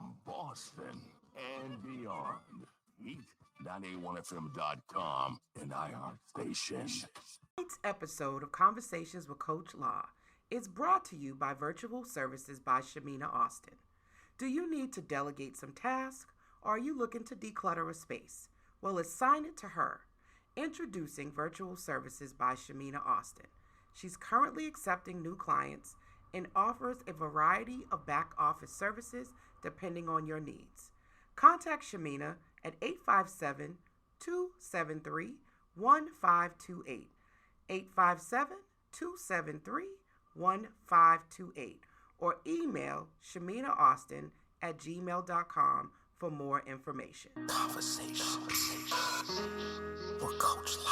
from Boston and beyond. Heat981fm.com and iHeartStation. Tonight's episode of Conversations with Coach La is brought to you by Virtual Services by Shamina Austin. Do you need to delegate some tasks, or are you looking to declutter a space? Well, assign it to her. Introducing Virtual Services by Shamina Austin. She's currently accepting new clients and offers a variety of back office services depending on your needs. Contact Shamina at 857-273-1528, 857-273-1528, or email shaminaaustin@gmail.com for more information. Conversations with Coach La.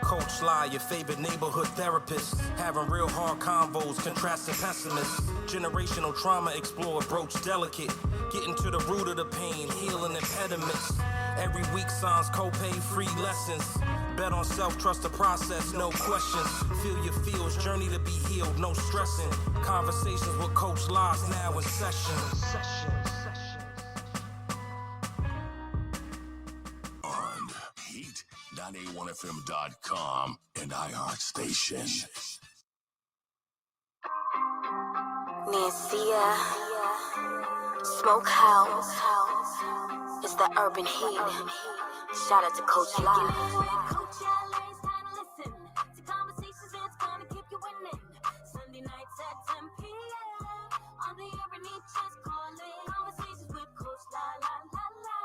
Coach La, your favorite neighborhood therapist. Having real hard convos, contrasting pessimists. Generational trauma explored, broach delicate. Getting to the root of the pain, healing impediments. Every week signs copay, free lessons. Bet on self, trust the process, no questions. Feel your feels, journey to be healed, no stressing. Conversations with Coach La's now in session. On Heat981fm.com and iHeartStation. Nancia, Smokehouse, it's the urban heat. Shout out to Coach La. Sunday nights at 10 p.m. on the urban heat, just calling. Conversations with Coach La, la, la, la,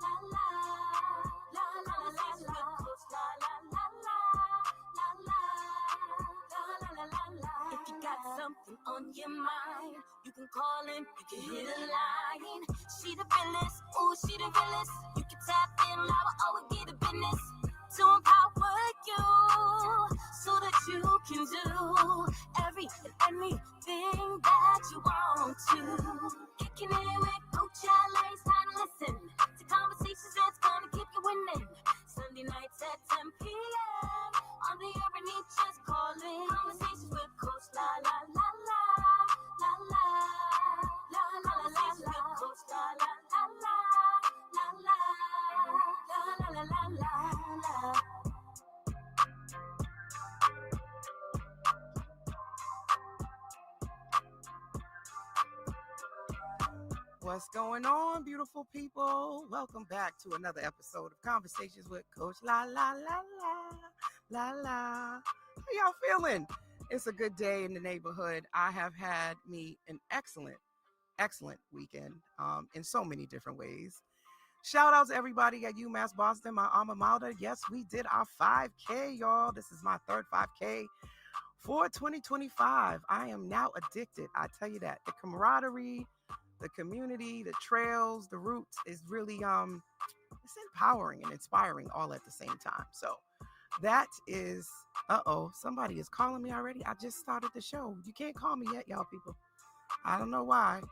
la, la, la, la, la, la, Coach La, la, la, la, la, la, la, la, la. If you got something on your mind, you can call in, you can hit a line. She the realest, ooh, she the realest. You can tap in, I will always get the business to empower you so that you can do every and anything that you want to. Kicking it with Coach LA, it's time to listen to conversations that's gonna keep you winning. Sunday nights at 10 p.m. on the urban heat, just calling. Conversations with Coach La, la, la, la, la, la, la, la, la, la, Coach La, la, la, la, la, la, la, la, la, la, la. What's going on, beautiful people? Welcome back to another episode of Conversations with Coach La, la, la, la, la, la. How y'all feeling? It's a good day in the neighborhood. I have had me an excellent weekend in so many different ways. Shout out to everybody at UMass Boston, my alma mater. Yes, we did our 5K, y'all. This is my third 5K for 2025. I am now addicted. I tell you that. The camaraderie, the community, the trails, the routes is really it's empowering and inspiring all at the same time. So that is somebody is calling me already. I just started the show. You can't call me yet, y'all people. I don't know why.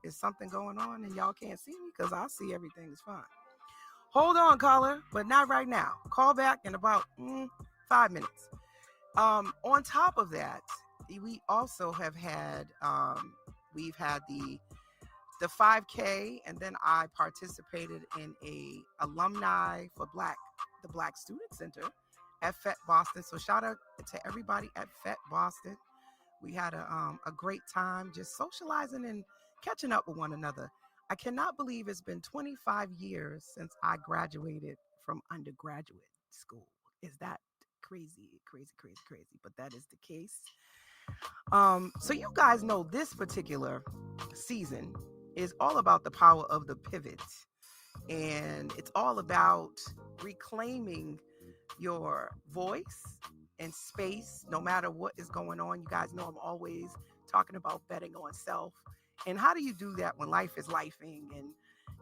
Is something going on and y'all can't see me? Because I see everything is fine. Hold on, caller, but not right now. Call back in about 5 minutes. On top of that, we also have had we've had the 5K, and then I participated in a alumni for the Black Student Center at FET Boston. So shout out to everybody at FET Boston. We had a great time just socializing and catching up with one another. I cannot believe it's been 25 years since I graduated from undergraduate school. Is that crazy? But that is the case. So you guys know this particular season is all about the power of the pivot. And it's all about reclaiming your voice and space, no matter what is going on. You guys know I'm always talking about betting on self. And how do you do that when life is lifing and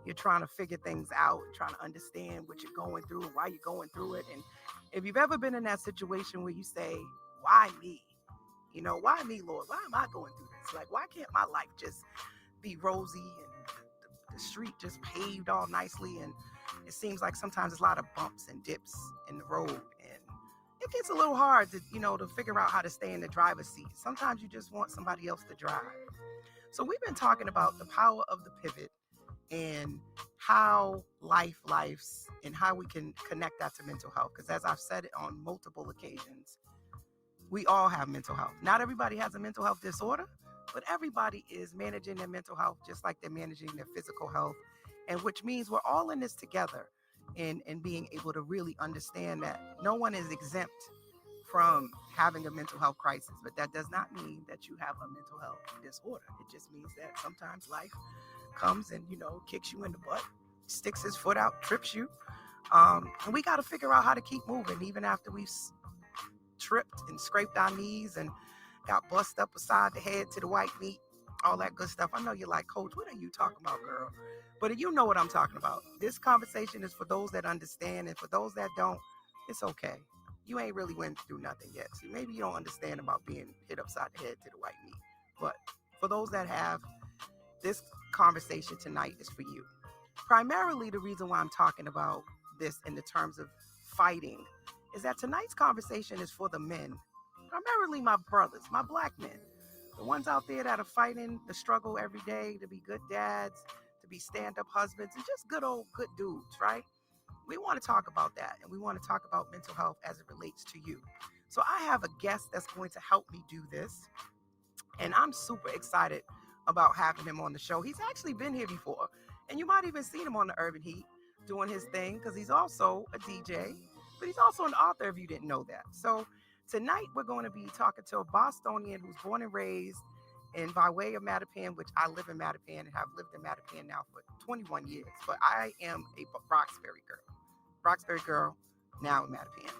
you're trying to figure things out, trying to understand what you're going through and why you're going through it? And if you've ever been in that situation where you say, why me? You know, why me, Lord? Why am I going through this? Like, why can't my life just be rosy and the street just paved all nicely? And it seems like sometimes there's a lot of bumps and dips in the road. And it gets a little hard to, to figure out how to stay in the driver's seat. Sometimes you just want somebody else to drive. So we've been talking about the power of the pivot and how life's and how we can connect that to mental health. Because as I've said it on multiple occasions, we all have mental health. Not everybody has a mental health disorder, but everybody is managing their mental health just like they're managing their physical health. And which means we're all in this together and being able to really understand that no one is exempt from having a mental health crisis. But that does not mean that you have a mental health disorder. It just means that sometimes life comes and, kicks you in the butt, sticks his foot out, trips you. And we got to figure out how to keep moving even after we've tripped and scraped our knees and got bust up beside the head to the white meat, all that good stuff. I know you're like, Coach, what are you talking about, girl? But you know what I'm talking about. This conversation is for those that understand, and for those that don't, it's okay. You ain't really went through nothing yet. So maybe you don't understand about being hit upside the head to the white meat. But for those that have, this conversation tonight is for you. Primarily, the reason why I'm talking about this in the terms of fighting is that tonight's conversation is for the men, primarily my brothers, my black men, the ones out there that are fighting the struggle every day to be good dads, to be stand-up husbands, and just good dudes, right? We want to talk about that, and we want to talk about mental health as it relates to you. So I have a guest that's going to help me do this, and I'm super excited about having him on the show. He's actually been here before, and you might even seen him on the Urban Heat doing his thing, because he's also a DJ, but he's also an author if you didn't know that. So tonight we're going to be talking to a Bostonian who's born and raised by way of Mattapan, which I live in Mattapan and have lived in Mattapan now for 21 years. But I am a Roxbury girl, now in Mattapan.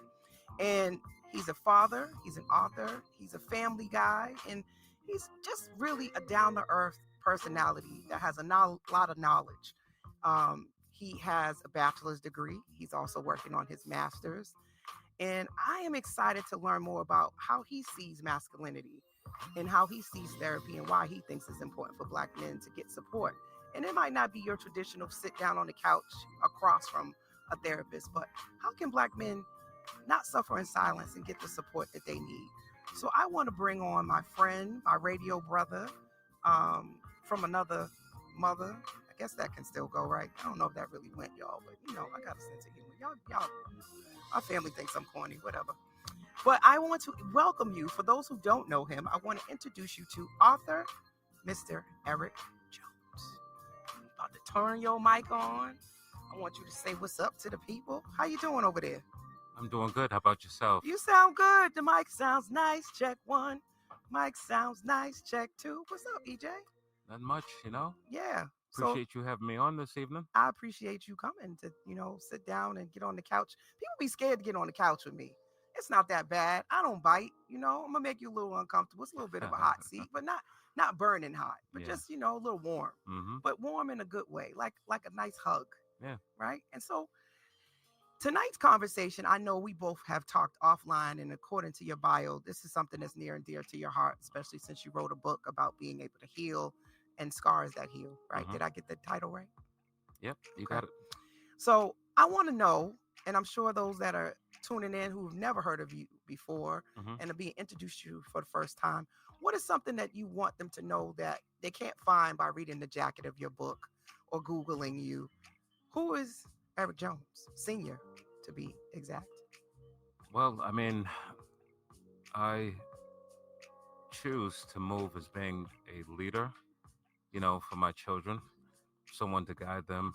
And he's a father, he's an author, he's a family guy, and he's just really a down-to-earth personality that has a lot of knowledge. He has a bachelor's degree. He's also working on his master's. And I am excited to learn more about how he sees masculinity and how he sees therapy and why he thinks it's important for Black men to get support. And it might not be your traditional sit down on the couch across from a therapist, but how can Black men not suffer in silence and get the support that they need? So I want to bring on my friend, my radio brother, from another mother. I guess that can still go, right? I don't know if that really went, y'all, but I got a sense of humor. Y'all, my family thinks I'm corny, whatever. But I want to welcome you. For those who don't know him, I want to introduce you to author Mr. Eric Jones. I'm about to turn your mic on. I want you to say what's up to the people. How you doing over there? I'm doing good. How about yourself? You sound good. The mic sounds nice. Check one. Mic sounds nice. Check two. What's up, EJ? Not much, Yeah. Appreciate you having me on this evening. I appreciate you coming to, sit down and get on the couch. People be scared to get on the couch with me. It's not that bad. I don't bite, I'm going to make you a little uncomfortable. It's a little bit of a hot seat, but not burning hot, but just, a little warm, but warm in a good way, like a nice hug. Yeah. Right. And so tonight's conversation, I know we both have talked offline, and according to your bio, this is something that's near and dear to your heart, especially since you wrote a book about being able to heal and scars that heal, right? Did I get the title right? Yep, you got it. So I want to know, and I'm sure those that are tuning in who've never heard of you before and are being introduced to you for the first time, what is something that you want them to know that they can't find by reading the jacket of your book or Googling you? Who is Eric Jones, Sr., to be exact? Well, I choose to move as being a leader, for my children, someone to guide them,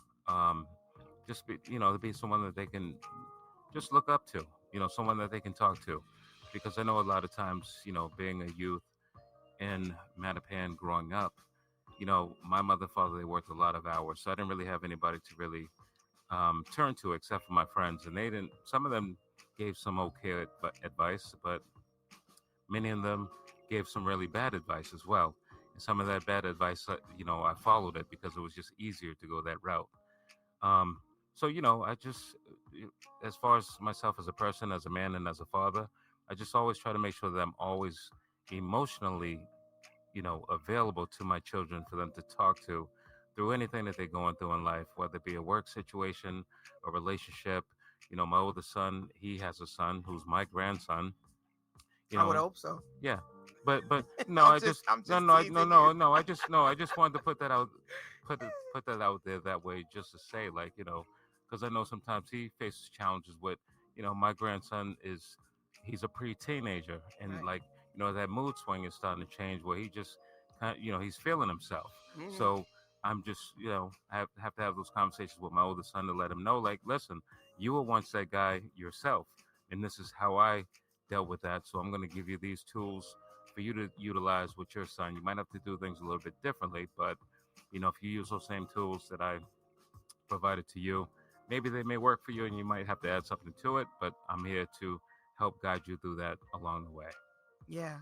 just be, to be someone that they can just look up to, someone that they can talk to. Because I know a lot of times, being a youth in Mattapan growing up, my mother and father, they worked a lot of hours. So I didn't really have anybody to really turn to except for my friends. And some of them gave some okay advice, but many of them gave some really bad advice as well. And some of that bad advice, I followed it because it was just easier to go that route. So, I just, as far as myself as a person, as a man, and as a father, I just always try to make sure that I'm always emotionally, available to my children for them to talk to through anything that they're going through in life, whether it be a work situation, a relationship, My oldest son, he has a son who's my grandson. I would hope so. Yeah, but no, I'm no, just no, teasing no, no, you. no. I just wanted to put that out, put that out there that way, just to say, like, because I know sometimes he faces challenges with, my grandson he's a pre-teenager, and Right. like, that mood swing is starting to change where he just kind of, he's feeling himself. Mhm. So I'm just, I have to have those conversations with my oldest son to let him know, like, listen, you were once that guy yourself, and this is how I dealt with that. So I'm going to give you these tools for you to utilize with your son. You might have to do things a little bit differently, but if you use those same tools that I provided to you, maybe they may work for you, and you might have to add something to it. But I'm here to help guide you through that along the way. Yeah.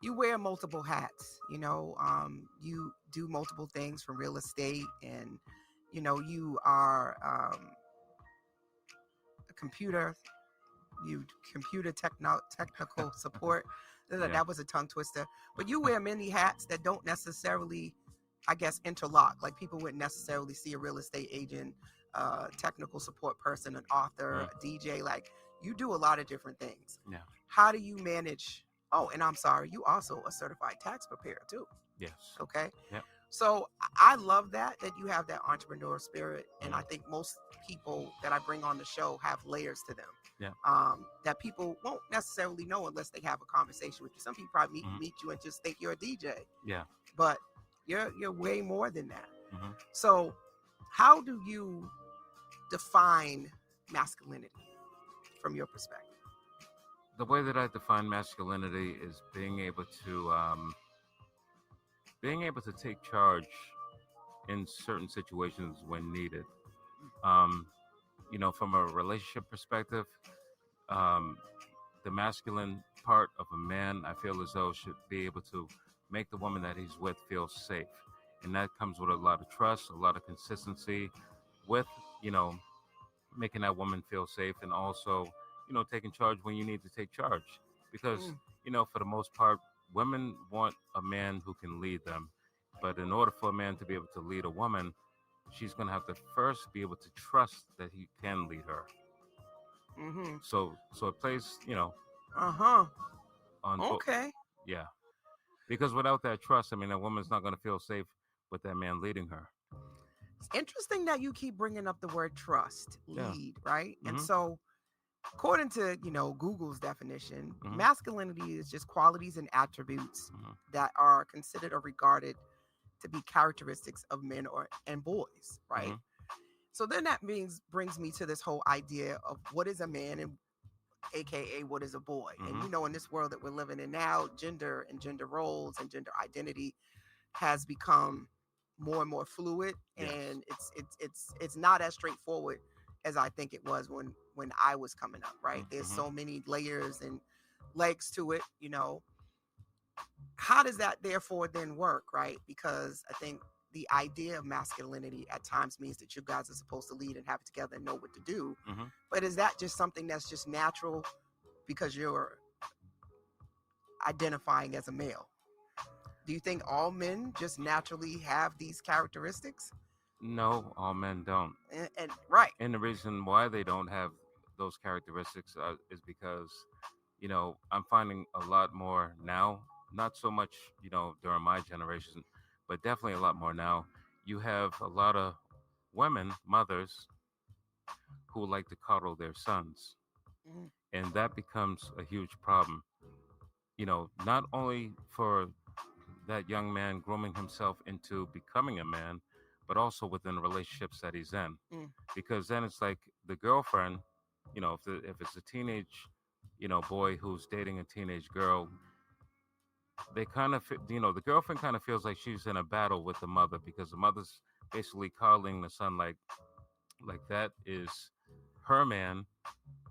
You wear multiple hats, you do multiple things from real estate, and you are a computer technical support. Yeah. That was a tongue twister. But you wear many hats that don't necessarily, I guess, interlock. Like, people wouldn't necessarily see a real estate agent, technical support person, an author, a DJ. Like, you do a lot of different things. Yeah. How do you manage? Oh, and I'm sorry, you also a certified tax preparer too. Yes. Okay. Yeah. So I love that you have that entrepreneur spirit, and I think most people that I bring on the show have layers to them. Yeah. That people won't necessarily know unless they have a conversation with you. Some people probably meet you and just think you're a DJ. Yeah. But you're way more than that. Mm-hmm. So how do you define masculinity from your perspective? The way that I define masculinity is being able to take charge in certain situations when needed. From a relationship perspective, the masculine part of a man, I feel as though, should be able to make the woman that he's with feel safe. And that comes with a lot of trust, a lot of consistency with, making that woman feel safe, and also, taking charge when you need to take charge. Because, for the most part, women want a man who can lead them. But in order for a man to be able to lead a woman, she's going to have to first be able to trust that he can lead her. Mm-hmm. So it plays, on okay. Yeah. Because without that trust, I mean, a woman's not going to feel safe with that man leading her. It's interesting that you keep bringing up the word trust, lead, right? Mm-hmm. And so, according to, Google's definition, Mm-hmm. masculinity is just qualities and attributes that are considered or regarded to be characteristics of men and boys, right? Mm-hmm. So then that brings me to this whole idea of what is a man, and aka what is a boy. Mm-hmm. And in this world that we're living in now, gender and gender roles and gender identity has become more and more fluid. Yes. And it's not as straightforward as I think it was when I was coming up, right? There's so many layers and legs to it. How does that therefore then work, right? Because I think the idea of masculinity at times means that you guys are supposed to lead and have it together and know what to do. Mm-hmm. But is that just something that's just natural because you're identifying as a male? Do you think all men just naturally have these characteristics? No, all men don't. And right. And the reason why they don't have those characteristics is because, I'm finding a lot more now, not so much, during my generation, but definitely a lot more now. You have a lot of women, mothers, who like to coddle their sons. Mm. And that becomes a huge problem. Not only for that young man grooming himself into becoming a man, but also within the relationships that he's in. Mm. Because then it's like the girlfriend, if it's a teenage, boy who's dating a teenage girl, they kind of, the girlfriend kind of feels like she's in a battle with the mother, because the mother's basically coddling the son like that is her man,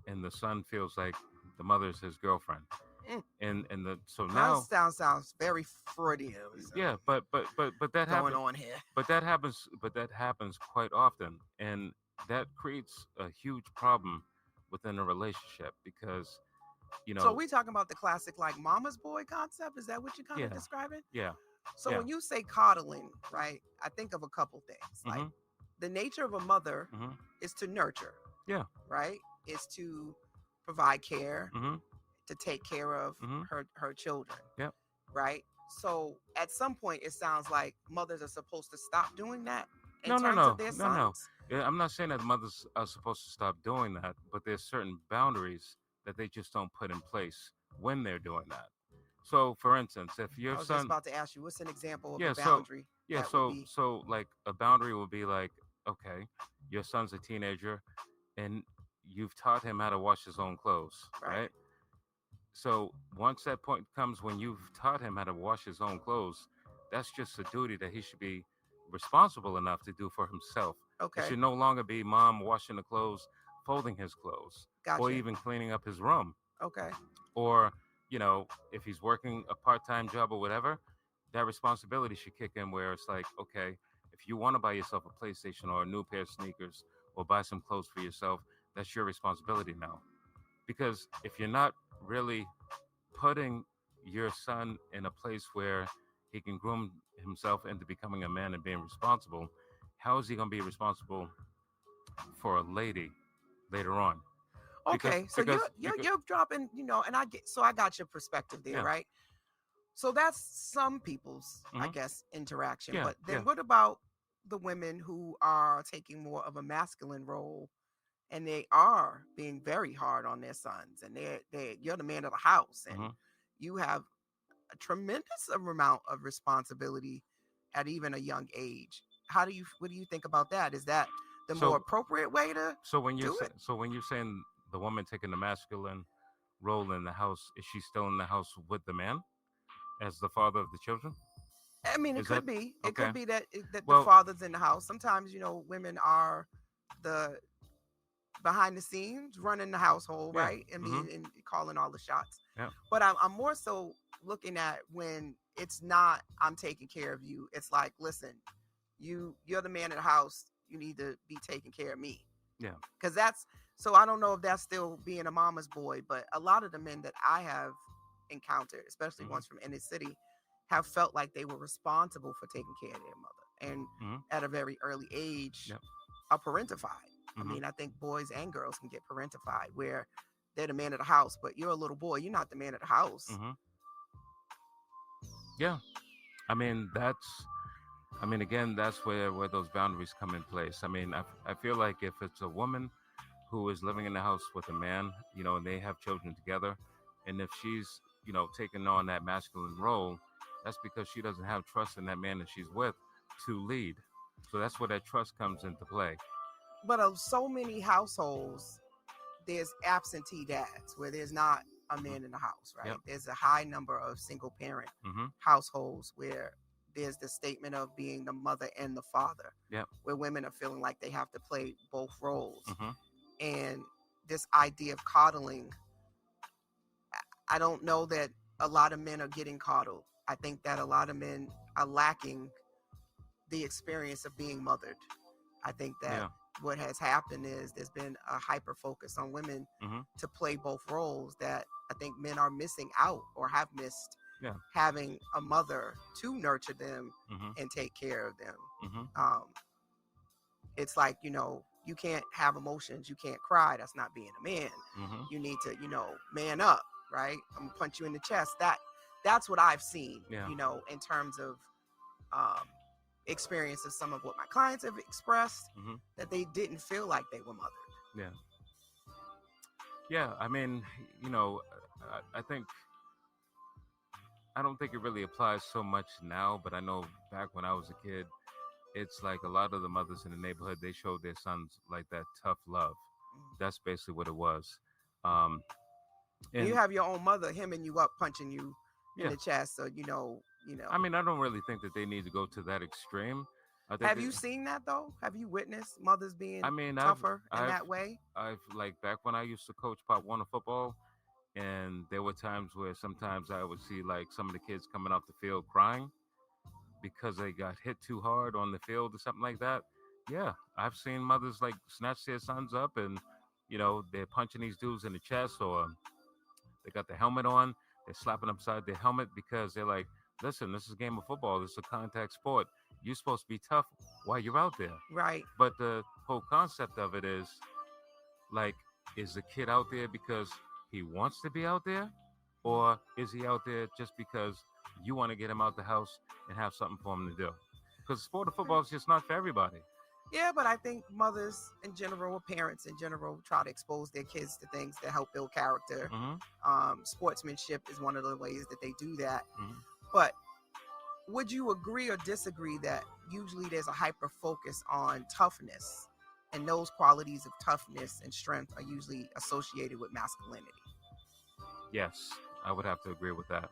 and the son feels like the mother's his girlfriend. Mm. So now sounds very Freudian. Yeah, but that going happens on here. But that happens quite often, and that creates a huge problem within a relationship, because So we talking about the classic like mama's boy concept? Is that what you're kind of describing? Yeah. So yeah. when you say coddling, right, I think of a couple things. Mm-hmm. Like the nature of a mother Mm-hmm. is to nurture, Yeah. right, is to provide care, Mm-hmm. to take care of Mm-hmm. her children, Yep. right? So at some point, it sounds like mothers are supposed to stop doing that in No, no, terms of no, their no, no. sons. Yeah, I'm not saying that mothers are supposed to stop doing that, but there's certain boundaries that they just don't put in place when they're doing that. So, for instance, if your I was just son, about to ask you, what's an example of a yeah, boundary yeah, that would be so like a boundary will be like, okay, your son's a teenager, and you've taught him how to wash his own clothes, right? right? So once that point comes when you've taught him how to wash his own clothes, that's just a duty that he should be responsible enough to do for himself. It Okay, should no longer be mom washing the clothes, folding his clothes, or gotcha. even cleaning up his room. Okay, Or, if he's working a part-time job or whatever, that responsibility should kick in where it's like, okay, if you want to buy yourself a PlayStation or a new pair of sneakers or buy some clothes for yourself, that's your responsibility now. Because if you're not really putting your son in a place where he can groom himself into becoming a man and being responsible, how is he going to be responsible for a lady later on? Because okay. So because you're because you're dropping, and I got your perspective there, yeah. right? So that's some people's, I Hmm. guess, interaction. Yeah, But yeah. then what about the women who are taking more of a masculine role and they are being very hard on their sons and you're the man of the house and Hmm. you have a tremendous amount of responsibility at even a young age. What do you think about that? Is that the more So appropriate way to do it? so when you're saying the woman taking the masculine role in the house, is she still in the house with the man as the father of the children? I mean, it Is that could be. It okay? could be that the Well, father's in the house. Sometimes, women are the behind the scenes running the household, yeah. right? I Hmm. mean, and calling all the shots. Yeah. But I'm more so looking at when it's not I'm taking care of you. It's like, listen, you're the man of the house. You need to be taking care of me. Yeah. Because that's so I don't know if that's still being a mama's boy, but a lot of the men that I have encountered, especially Hmm. ones from inner city, have felt like they were responsible for taking care of their mother. And Hmm. at a very early age, Yep. are parentified. I Hmm. mean, I think boys and girls can get parentified where they're the man of the house, but you're a little boy. You're not the man of the house. Hmm. Yeah. I mean, again, that's where those boundaries come in place. I mean, I feel like if it's a woman who is living in the house with a man, and they have children together, and if she's, taking on that masculine role, that's because she doesn't have trust in that man that she's with to lead. So that's where that trust comes into play. But of so many households, there's absentee dads where there's not a Mhm. man in the house, right? Yep. There's a high number of single parent Mm-hmm. households where there's the statement of being the mother and the father, Yep. where women are feeling like they have to play both roles. Mm-hmm. And this idea of coddling, I don't know that a lot of men are getting coddled. I think that a lot of men are lacking the experience of being mothered. I think that Yeah. what has happened is there's been a hyper focus on women Mm-hmm. to play both roles that I think men are missing out or have missed Yeah. having a mother to nurture them Mm-hmm. and take care of them. Mm-hmm. It's like, you can't have emotions. You can't cry. That's not being a man. Mm-hmm. You need to, man up, right? I'm gonna punch you in the chest. That's what I've seen, Yeah. in terms of experiences, some of what my clients have expressed, Mm-hmm. that they didn't feel like they were mothered. Yeah. Yeah. I mean, I think I don't think it really applies so much now, but I know back when I was a kid, it's like a lot of the mothers in the neighborhood, they showed their sons like that tough love. That's basically what it was. Um, And you and have your own mother hemming you up, punching you in yeah, the chest. So I mean, I don't really think that they need to go to that extreme. I think have that, you seen that though? Have you witnessed mothers being I mean, tougher in that way? I've like back when I used to coach Pop Warner football, and there were times where sometimes I would see like some of the kids coming off the field crying because they got hit too hard on the field or something like that. Yeah, I've seen mothers like snatch their sons up and they're punching these dudes in the chest, or they got the helmet on, they're slapping upside their helmet because they're like, listen, this is a game of football, this is a contact sport. You're supposed to be tough while you're out there. Right. But the whole concept of it is Like, is the kid out there because he wants to be out there, or is he out there just because you want to get him out the house and have something for him to do? Because sport of football is just not for everybody. Yeah, but I think mothers in general, or parents in general, try to expose their kids to things that help build character. Sportsmanship is one of the ways that they do that. But would you agree or disagree that usually there's a hyper focus on toughness, and those qualities of toughness and strength are usually associated with masculinity? Yes, I would have to agree with that.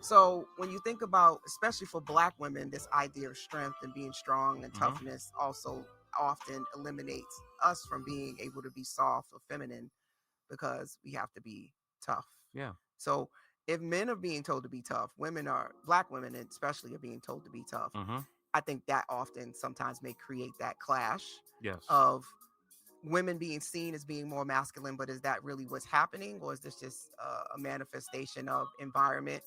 So when you think about, especially for Black women, this idea of strength and being strong and toughness also often eliminates us from being able to be soft or feminine, because we have to be tough. Yeah. So if men are being told to be tough, Black women especially are being told to be tough. I think that often sometimes may create that clash Yes. of women being seen as being more masculine, but is that really what's happening? Or is this just a manifestation of environment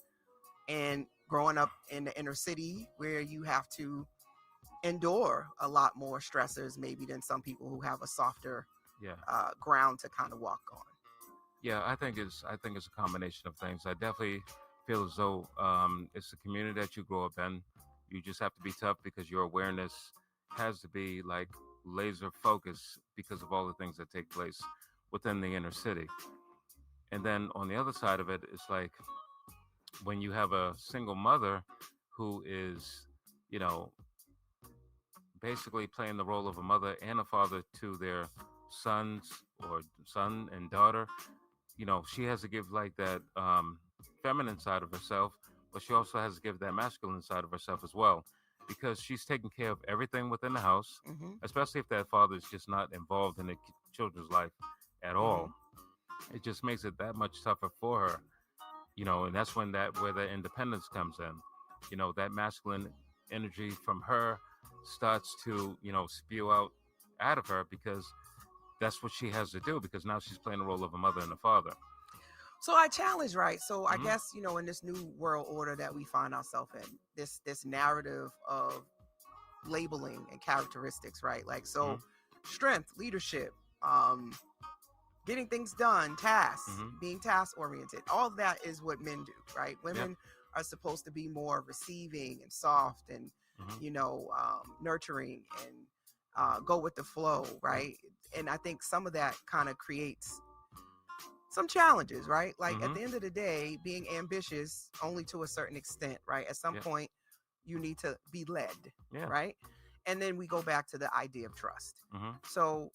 and growing up in the inner city where you have to endure a lot more stressors maybe than some people who have a softer ground to kind of walk on? Yeah, I think it's a combination of things. I definitely feel as though it's the community that you grow up in. You just have to be tough because your awareness has to be like laser focused because of all the things that take place within the inner city. And then on the other side of it, it's like when you have a single mother who is, you know, basically playing the role of a mother and a father to their sons or son and daughter, you know, she has to give like that feminine side of herself, but she also has to give that masculine side of herself as well, because she's taking care of everything within the house, especially if that father is just not involved in the children's life at all. It just makes it that much tougher for her, you know, and that's where the independence comes in. You know, that masculine energy from her starts to, you know, spew out of her, because that's what she has to do, because now she's playing the role of a mother and a father. So I challenge, right? So I guess, you know, in this new world order that we find ourselves in, this narrative of labeling and characteristics, right? Like, so strength, leadership, getting things done, tasks, being task oriented, all that is what men do, right? Women are supposed to be more receiving and soft and, you know, nurturing and go with the flow, right? And I think some of that kind of creates some challenges, right? Like at the end of the day, being ambitious only to a certain extent, right? At some point, you need to be led, right? And then we go back to the idea of trust. So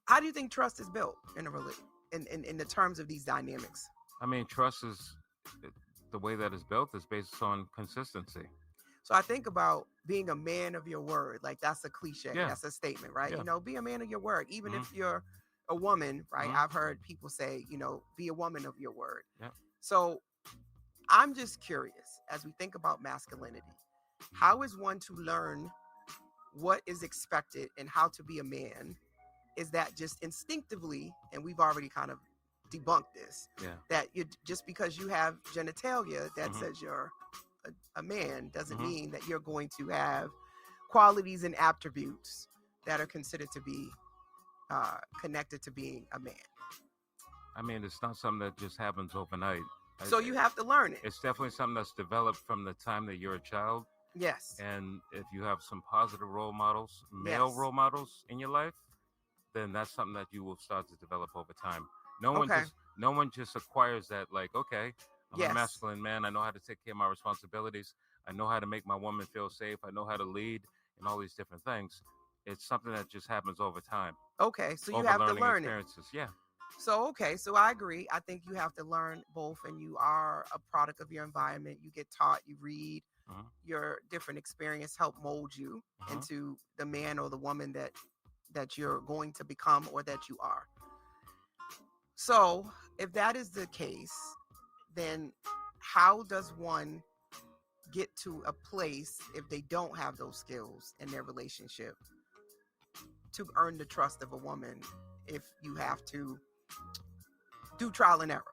how do you think trust is built in a in the terms of these dynamics? I mean, trust is the way that it's built is based on consistency. So I think about being a man of your word. Like, that's a cliche. That's a statement, right? You know, be a man of your word. Even if you're a woman, right? I've heard people say, you know, be a woman of your word. So I'm just curious, as we think about masculinity, how is one to learn what is expected and how to be a man? Is that just instinctively, and we've already kind of debunked this, that you just because you have genitalia that says you're a man doesn't mean that you're going to have qualities and attributes that are considered to be connected to being a man. I mean, it's not something that just happens overnight. So you have to learn it. It's definitely something that's developed from the time that you're a child. Yes. And if you have some positive role models, male role models in your life, then that's something that you will start to develop over time. No one just acquires that, like, okay, I'm a masculine man. I know how to take care of my responsibilities. I know how to make my woman feel safe. I know how to lead and all these different things. It's something that just happens over time. Okay, so you have to learn it. Yeah. So, okay, so I agree. I think you have to learn both, and you are a product of your environment. You get taught, you read, your different experience help mold you into the man or the woman that you're going to become or that you are. So if that is the case, then how does one get to a place, if they don't have those skills in their relationship, to earn the trust of a woman, if you have to do trial and error?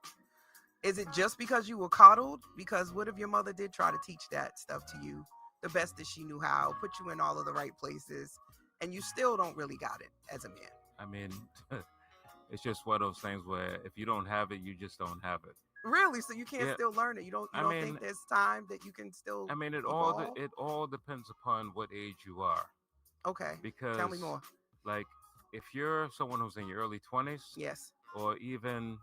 Is it just because you were coddled? Because what if your mother did try to teach that stuff to you the best that she knew how, put you in all of the right places, and you still don't really got it as a man? I mean, it's just one of those things where if you don't have it, you just don't have it. Really? So you can't Yeah. still learn it? You don't I think mean, there's time that you can still evolve? it all depends upon what age you are. Okay. Because, Tell me more. like, if you're someone who's in your early 20s Yes. or even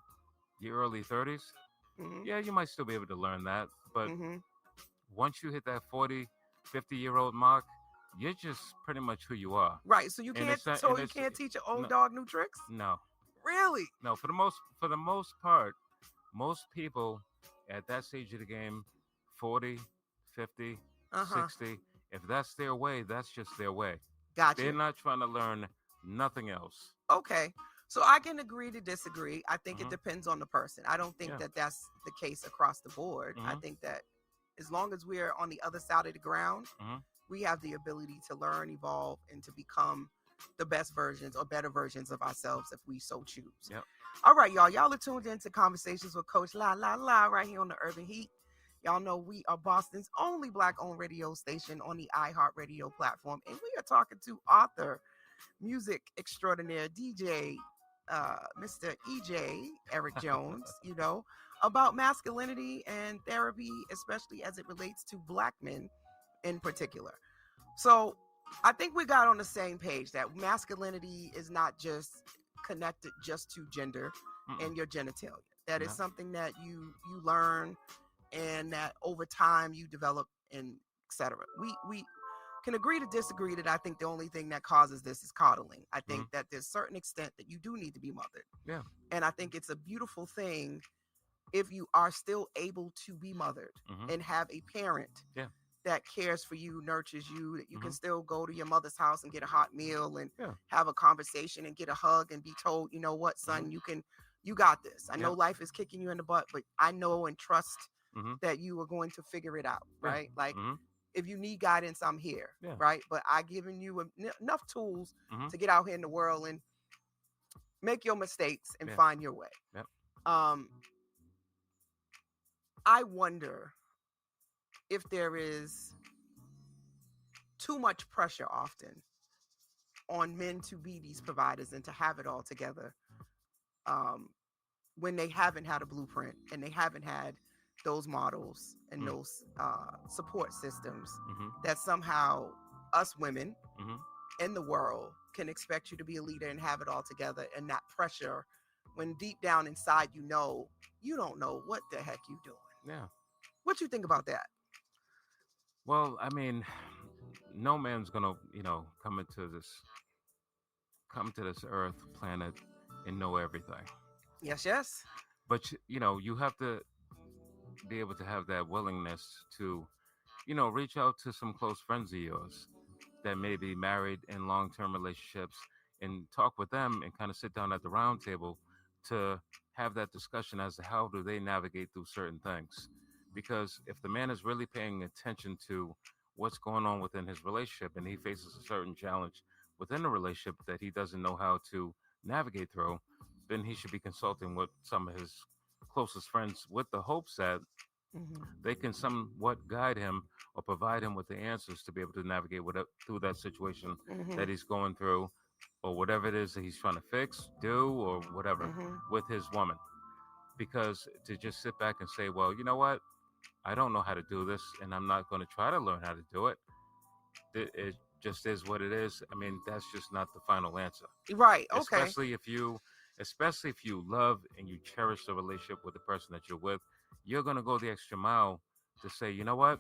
your early 30s, Mm-hmm. yeah, you might still be able to learn that. But Mm-hmm. once you hit that 40, 50-year-old mark, you're just pretty much who you are. Right. So you And can't. it's- So and you it's- can't teach an old no, dog new tricks. no, Really? no. For the most part, most people at that stage of the game, 40, 50, Uh-huh. 60, if that's their way, that's just their way. Gotcha. They're not trying to learn nothing else. Okay. So I can agree to disagree. I think it Mhm. depends on the person. I don't think Yeah. that that's the case across the board. I Mhm. think that as long as we're on the other side of the ground, Mhm. we have the ability to learn, evolve, and to become the best versions or better versions of ourselves if we so choose. Yep. All right, y'all. Y'all are tuned into Conversations with Coach La La La right here on the Urban Heat. Y'all know we are Boston's only Black-owned radio station on the iHeartRadio platform, and we are talking to author, music extraordinaire, DJ, Mr. EJ Eric Jones, about masculinity and therapy, especially as it relates to Black men in particular. So I think we got on the same page that masculinity is not just connected just to gender and your genitalia. That is No. something that you learn and that over time you develop and etc. We can agree to disagree that I think the only thing that causes this is coddling. I think that there's a certain extent that you do need to be mothered. Yeah. And I think it's a beautiful thing if you are still able to be mothered and have a parent Yeah. that cares for you, nurtures you, that you can still go to your mother's house and get a hot meal and have a conversation and get a hug and be told, you know what, son, you got this. I know life is kicking you in the butt, but I know and trust that you are going to figure it out, right? Like if you need guidance, I'm here, right? But I've given you enough tools to get out here in the world and make your mistakes and find your way. Yep. I wonder if there is too much pressure often on men to be these providers and to have it all together when they haven't had a blueprint and they haven't had those models and those support systems that somehow us women in the world can expect you to be a leader and have it all together, and that pressure when deep down inside you don't know what the heck you doing. Yeah. What you think about that? Well, I mean, no man's gonna, come to this earth planet and know everything. Yes. But you have to be able to have that willingness to, reach out to some close friends of yours that may be married in long-term relationships and talk with them and kind of sit down at the round table to have that discussion as to how do they navigate through certain things. Because if the man is really paying attention to what's going on within his relationship and he faces a certain challenge within the relationship that he doesn't know how to navigate through, then he should be consulting with some of his closest friends with the hopes that they can somewhat guide him or provide him with the answers to be able to navigate through that situation that he's going through, or whatever it is that he's trying to fix, do, or whatever with his woman. Because to just sit back and say, well, you know what? I don't know how to do this, and I'm not going to try to learn how to do it. It just is what it is. I mean, that's just not the final answer. Right. Okay. Especially if you love and you cherish the relationship with the person that you're with, you're going to go the extra mile to say, you know what?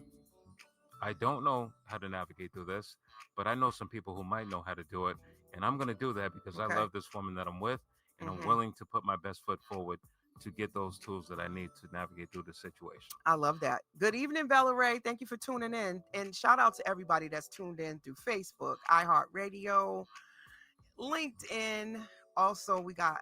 I don't know how to navigate through this, but I know some people who might know how to do it. And I'm going to do that because I love this woman that I'm with, and I'm willing to put my best foot forward to get those tools that I need to navigate through the situation. I love that. Good evening, Bella Ray. Thank you for tuning in. And shout out to everybody that's tuned in through Facebook, iHeartRadio, LinkedIn. Also, we got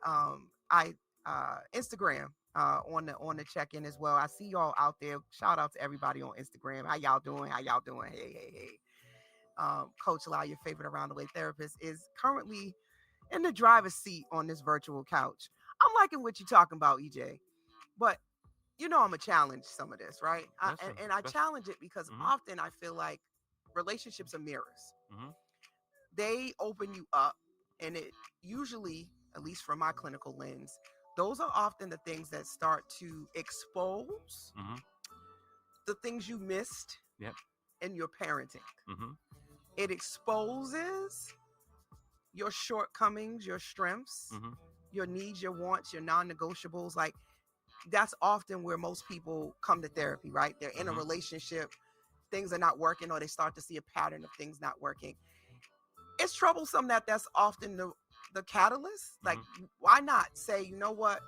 Instagram on the check-in as well. I see y'all out there. Shout out to everybody on Instagram. How y'all doing? Hey. Coach Lau, your favorite around the way therapist, is currently in the driver's seat on this virtual couch. I'm liking what you're talking about, EJ, but I'm gonna challenge some of this, right? I challenge it because often I feel like relationships are mirrors. They open you up And it usually, at least from my clinical lens, those are often the things that start to expose Mm-hmm. the things you missed Yep. in your parenting. Mm-hmm. It exposes your shortcomings, your strengths, Mm-hmm. your needs, your wants, your non-negotiables. Like, that's often where most people come to therapy, right? They're in a Mhm. relationship, things are not working, or they start to see a pattern of things not working. It's troublesome that that's often the catalyst. Like, why not say, you know what?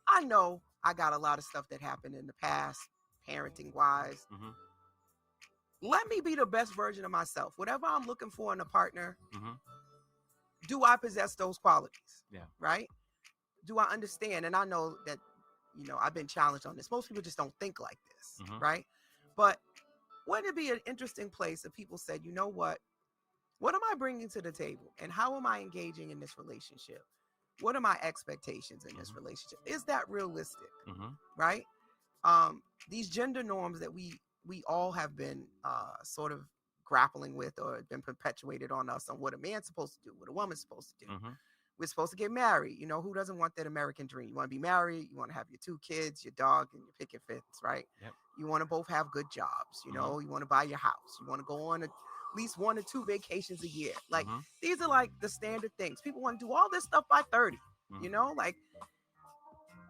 I know I got a lot of stuff that happened in the past, parenting wise. Mm-hmm. Let me be the best version of myself. Whatever I'm looking for in a partner, Mm-hmm. do I possess those qualities? Yeah. Right? Do I understand? And I know that, I've been challenged on this. Most people just don't think like this, Mhm. right? But wouldn't it be an interesting place if people said, you know what? What am I bringing to the table? And how am I engaging in this relationship? What are my expectations in this relationship? Is that realistic? Mm-hmm. Right? These gender norms that we all have been sort of grappling with, or been perpetuated on us, on what a man's supposed to do, what a woman's supposed to do. Mm-hmm. We're supposed to get married. Who doesn't want that American dream? You want to be married. You want to have your 2 kids, your dog, and your picket fence, right? Yep. You want to both have good jobs. You want to buy your house. You want to go on at least 1 or 2 vacations a year. Like, these are like the standard things. People want to do all this stuff by 30, like,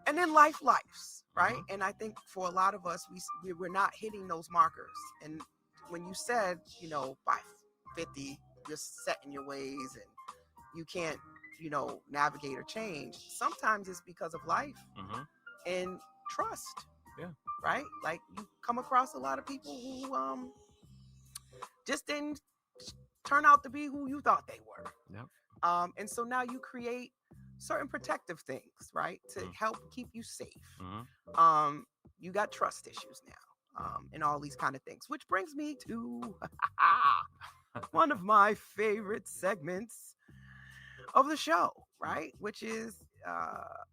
and then life's, right? And I think for a lot of us, we're not hitting those markers. And when you said, by 50, you're set in your ways and you can't, navigate or change, sometimes it's because of life and trust. Yeah. Right? Like, you come across a lot of people who just didn't turn out to be who you thought they were. Yep. And so now you create certain protective things, right, to help keep you safe. You got trust issues now, and all these kind of things, which brings me to one of my favorite segments of the show, right? Which is,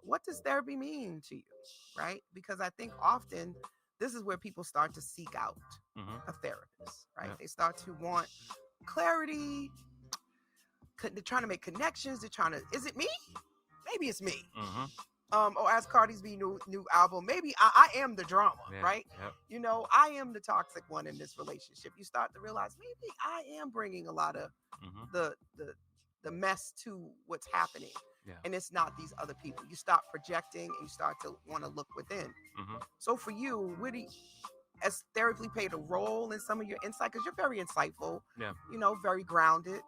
what does therapy mean to you, right? Because I think often this is where people start to seek out a therapist, right? Yeah. They start to want clarity. They're trying to make connections. They're trying to, is it me? Maybe it's me. Or as Cardi's B new album, maybe I am the drama, right? Yep. I am the toxic one in this relationship. You start to realize maybe I am bringing a lot of the mess to what's happening. Yeah. And it's not these other people. You stop projecting and you start to want to look within. So for you, has therapy played a role in some of your insight? Because you're very insightful, Yeah. Very grounded.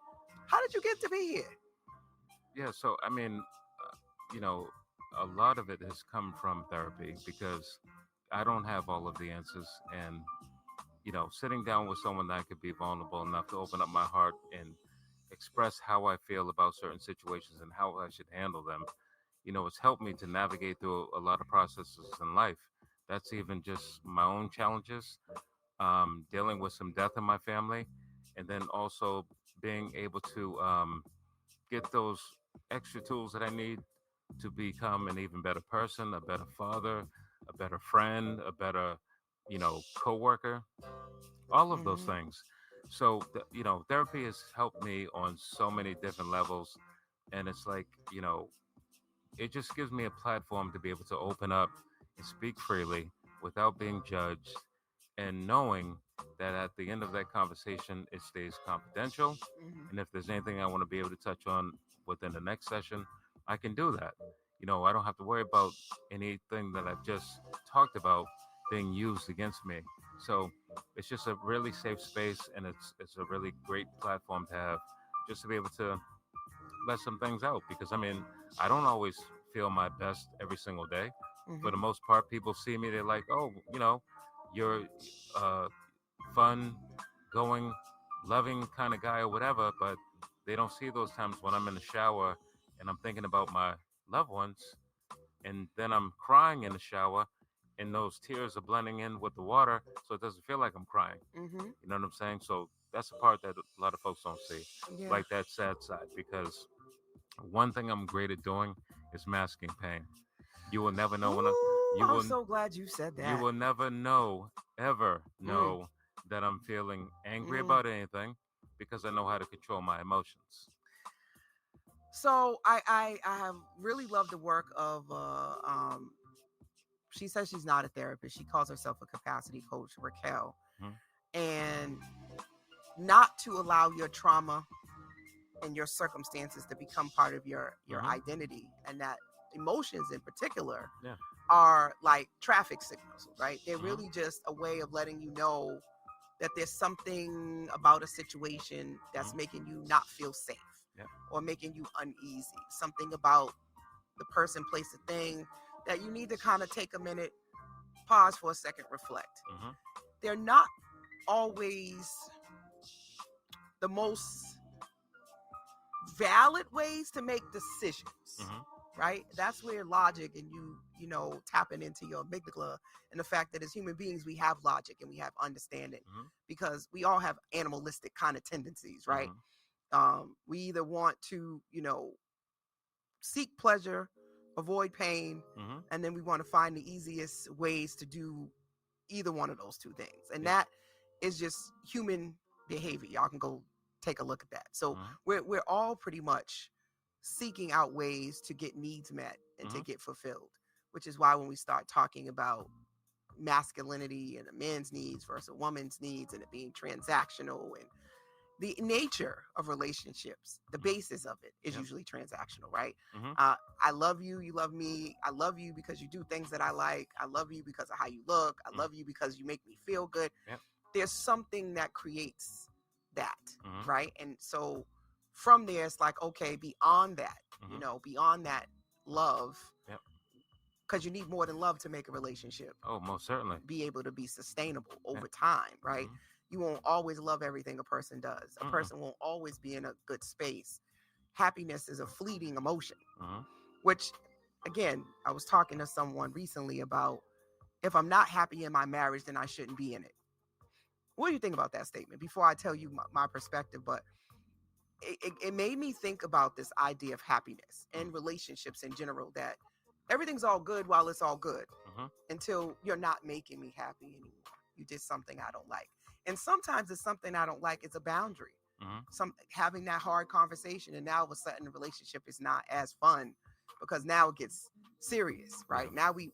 How did you get to be here? Yeah. So, I mean, a lot of it has come from therapy because I don't have all of the answers. And, sitting down with someone that I could be vulnerable enough to open up my heart and express how I feel about certain situations and how I should handle them, it's helped me to navigate through a lot of processes in life. That's even just my own challenges, dealing with some death in my family, and then also being able to get those extra tools that I need to become an even better person, a better father, a better friend, a better, coworker, all of those things. So, therapy has helped me on so many different levels. And it's like, it just gives me a platform to be able to open up and speak freely without being judged, and knowing that at the end of that conversation, it stays confidential. And if there's anything I want to be able to touch on within the next session, I can do that. I don't have to worry about anything that I've just talked about being used against me. So it's just a really safe space, and it's a really great platform to have, just to be able to let some things out. Because I don't always feel my best every single day. For the most part, people see me, they're like, oh, you're fun, going, loving kind of guy or whatever, but they don't see those times when I'm in the shower and I'm thinking about my loved ones, and then I'm crying in the shower, and those tears are blending in with the water, so it doesn't feel like I'm crying. You know what I'm saying? So that's the part that a lot of folks don't see, like that sad side. Because one thing I'm great at doing is masking pain. You will never know when I'm so glad you said that. You will never ever know that I'm feeling angry about anything, because I know how to control my emotions. So I have really loved the work of she says she's not a therapist. She calls herself a capacity coach, Raquel. Mhm. And not to allow your trauma and your circumstances to become part of your Mhm. identity, and that emotions in particular Yeah. are like traffic signals, right? They're Mhm. really just a way of letting you know that there's something about a situation that's Mhm. making you not feel safe Yeah. or making you uneasy, something about the person, place, a thing that you need to kind of take a minute, pause for a second, reflect. Mhm. They're not always the most valid ways to make decisions, Mhm. right? That's where logic and you know, tapping into your amygdala, and the fact that as human beings we have logic and we have understanding, Mhm. because we all have animalistic kind of tendencies, right? We either want to, you know, seek pleasure, avoid pain, Mhm. and then we want to find the easiest ways to do either one of those two things. And Yeah. that is just human behavior. Y'all can go take a look at that. So Mhm. we're all pretty much seeking out ways to get needs met and to Mhm. get fulfilled, which is why when we start talking about masculinity and a man's needs versus a woman's needs, and it being transactional, and the nature of relationships, the basis of it is Yep. usually transactional, right? Mhm. I love you, you love me. I love you because you do things that I like. I love you because of how you look. I love you because you make me feel good. Yep. There's something that creates that, Mhm. right? And so from there, it's like, okay, beyond that, you Mhm. know, beyond that love, Yep. because you need more than love to make a relationship Oh, most certainly. be able to be sustainable Yeah. over time, right? Mhm. You won't always love everything a person does. A Mm-mm. person won't always be in a good space. Happiness is a fleeting emotion, Mhm. which, again, I was talking to someone recently about, if I'm not happy in my marriage, then I shouldn't be in it. What do you think about that statement? Before I tell you my perspective, but it made me think about this idea of happiness and relationships in general, that everything's all good while it's all good, Mhm. until you're not making me happy anymore. You did something I don't like. And sometimes it's something I don't like, it's a boundary. Mhm. Having that hard conversation, and now all of a sudden the relationship is not as fun, because now it gets serious, right? Yeah. Now we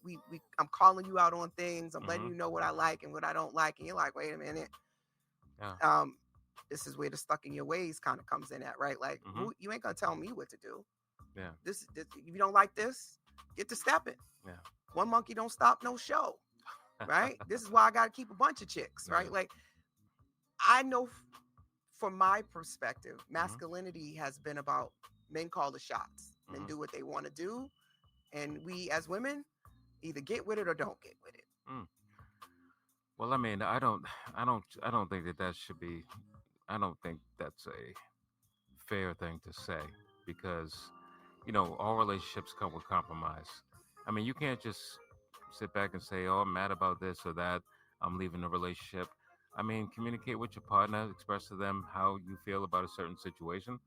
I'm calling you out on things, I'm letting Mhm. you know what I like and what I don't like, and you're like, wait a minute. Yeah. This is where the stuck in your ways kind of comes in at, right? Like, Mhm. you ain't gonna tell me what to do. Yeah. This if you don't like this, get to stepping. Yeah. One monkey don't stop no show, right? This is why I got to keep a bunch of chicks, right? Yeah. Like, I know from my perspective, Mhm. masculinity has been about men call the shots and Mhm. do what they want to do, and we as women either get with it or don't get with it. Mm. Well, I mean, I don't think that that should be. I don't think that's a fair thing to say, because all relationships come with compromise. I mean, you can't just sit back and say, "Oh, I'm mad about this or that. I'm leaving the relationship." I mean, communicate with your partner, express to them how you feel about a certain situation.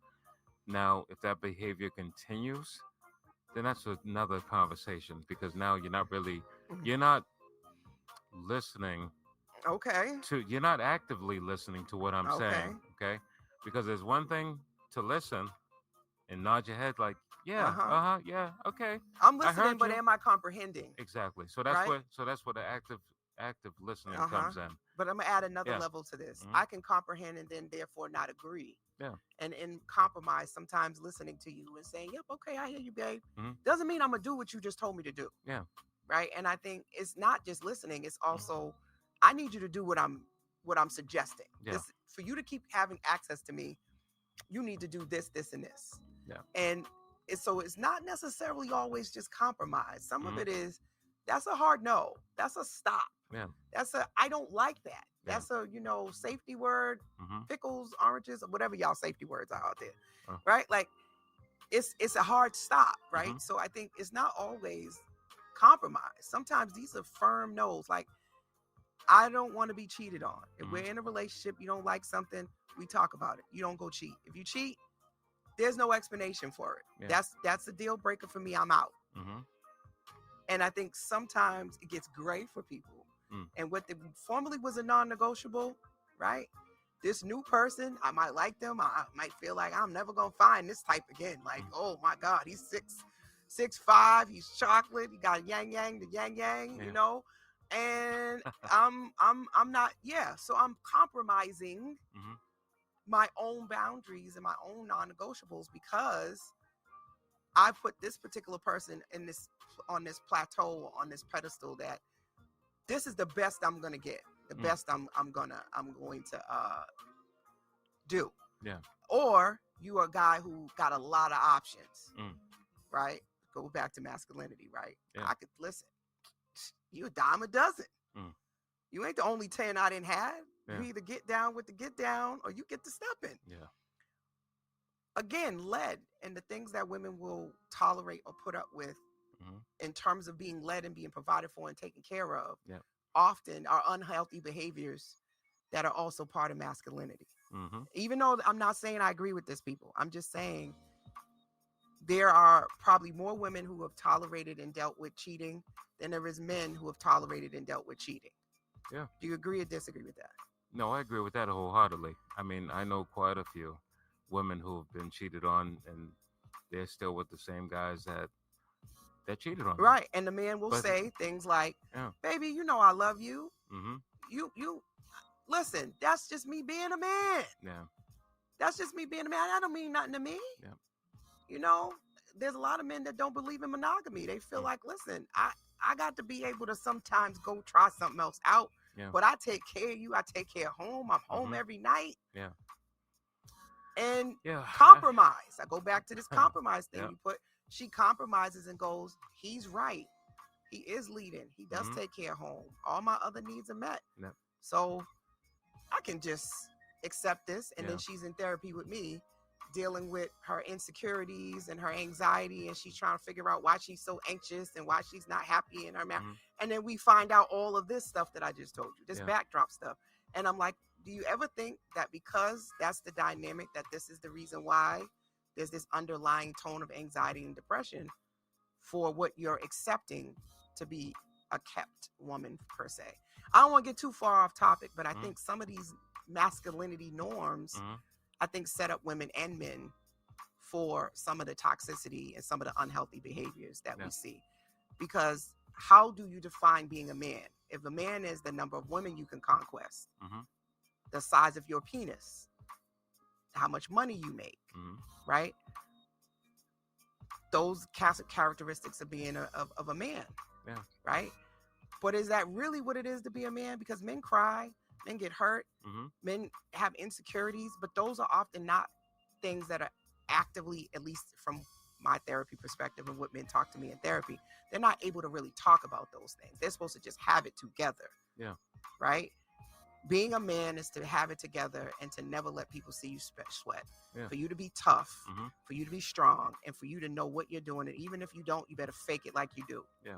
Now, if that behavior continues, then that's another conversation, because now you're not listening Okay. you're not actively listening to what I'm Okay. saying, okay? Because there's one thing to listen and nod your head like, yeah, Uh-huh. yeah, okay, I'm I listening, heard but you. am I comprehending? Exactly. Right? So that's where the active listening Uh-huh. comes in. But I'm gonna add another Yeah. level to this. Hmm. I can comprehend and then therefore not agree. Yeah. And in compromise, sometimes listening to you and saying, yep, okay, I hear you, babe, Hmm. doesn't mean I'm gonna do what you just told me to do. Yeah. Right. And I think it's not just listening, it's also, I need you to do what I'm suggesting. Yeah. This, for you to keep having access to me, you need to do this, this, and this. Yeah. And so it's not necessarily always just compromise. Some of Mhm. it is, that's a hard no. That's a stop. Yeah. That's a, I don't like that. Yeah. That's a, safety word, Hmm. pickles, oranges, or whatever y'all safety words are out there. Oh. Right? Like, it's a hard stop, right? Mhm. So I think it's not always compromise. Sometimes these are firm no's. Like, I don't want to be cheated on. If we're in a relationship, you don't like something, we talk about it. You don't go cheat. If you cheat, there's no explanation for it. Yeah. That's a deal breaker for me. I'm out. Hmm. And I think sometimes it gets gray for people. Mm. And what formerly was a non-negotiable, right? this new person, I might like them. I might feel like I'm never gonna find this type again. Like, oh my God, he's 6'5", he's chocolate, he got the yang, Yeah. you know. And I'm not, so I'm compromising Mhm. my own boundaries and my own non-negotiables because I put this particular person on this plateau, on this pedestal, that this is the best I'm gonna get, the best I'm going to do. Yeah. Or you are a guy who got a lot of options, Mm. right? Go back to masculinity, right? Yeah. I could listen. You a dime a dozen. Mm. You ain't the only 10 I didn't have. Yeah. You either get down with the get down or you get to stepping. Yeah. Again, led, and the things that women will tolerate or put up with in terms of being led and being provided for and taken care of, often are unhealthy behaviors that are also part of masculinity. Mm-hmm. Even though I'm not saying I agree with this, people, I'm just saying there are probably more women who have tolerated and dealt with cheating than there is men who have tolerated and dealt with cheating. Yeah. Do you agree or disagree with that? No, I agree with that wholeheartedly. I mean, I know quite a few women who have been cheated on, and they're still with the same guys that cheated on them. Right. And the man will say things like, baby, you know I love you. Mm-hmm. You listen, that's just me being a man. Yeah. That's just me being a man. That don't mean nothing to me. Yeah. You know, there's a lot of men that don't believe in monogamy. They feel like, listen, I got to be able to sometimes go try something else out. Yeah. But I take care of you. I take care of home. I'm home every night. Yeah. And compromise. I go back to this compromise thing. Yeah. She compromises and goes, he's right. He is leading. He does take care of home. All my other needs are met. Yeah. So I can just accept this. And then she's in therapy with me, dealing with her insecurities and her anxiety. And she's trying to figure out why she's so anxious and why she's not happy in her marriage. And then we find out all of this stuff that I just told you, this backdrop stuff. And I'm like, do you ever think that because that's the dynamic, that this is the reason why there's this underlying tone of anxiety and depression for what you're accepting to be a kept woman per se? I don't want to get too far off topic, but I think some of these masculinity norms, I think, set up women and men for some of the toxicity and some of the unhealthy behaviors that we see. Because how do you define being a man? If a man is the number of women you can conquest, the size of your penis, how much money you make, right? Those characteristics of being of a man, right? But is that really what it is to be a man? Because men cry, men get hurt, men have insecurities, but those are often not things that are actively, at least from my therapy perspective and what men talk to me in therapy, they're not able to really talk about those things. They're supposed to just have it together. Yeah. Right? Being a man is to have it together and to never let people see you sweat. Yeah. For you to be tough, for you to be strong, and for you to know what you're doing. And even if you don't, you better fake it like you do. Yeah.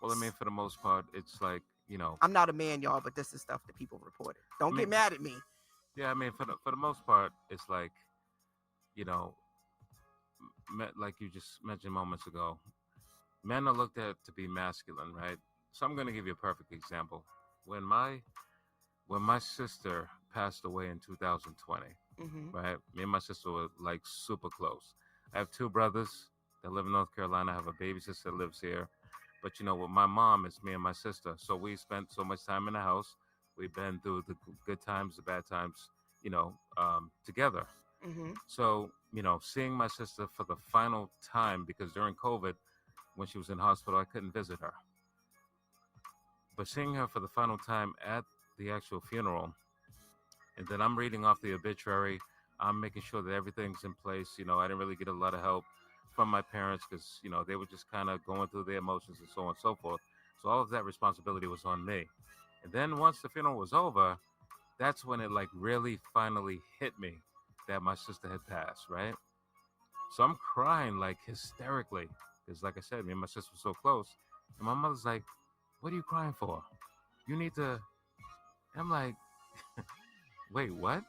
Well, I mean, for the most part, it's like, you know, I'm not a man, y'all, but this is stuff that people reported. Don't get mad at me. Yeah, I mean, for the most part, it's like, you know, like you just mentioned moments ago, men are looked at to be masculine, right? So I'm going to give you a perfect example. When my sister passed away in 2020, right? Me and my sister were like super close. I have two brothers that live in North Carolina. I have a baby sister that lives here. But, you know, with my mom, it's me and my sister. So we spent so much time in the house. We've been through the good times, the bad times, you know, together. So, you know, seeing my sister for the final time, because during COVID, when she was in hospital, I couldn't visit her. But seeing her for the final time at the actual funeral, and then I'm reading off the obituary, I'm making sure that everything's in place. You know, I didn't really get a lot of help from my parents because, you know, they were just kind of going through their emotions and so on and so forth. So all of that responsibility was on me. And then once the funeral was over, that's when it like really finally hit me that my sister had passed, right? So I'm crying like hysterically because, like I said, me and my sister were so close. And my mother's like, "What are you crying for? You need to..." And I'm like, wait, what?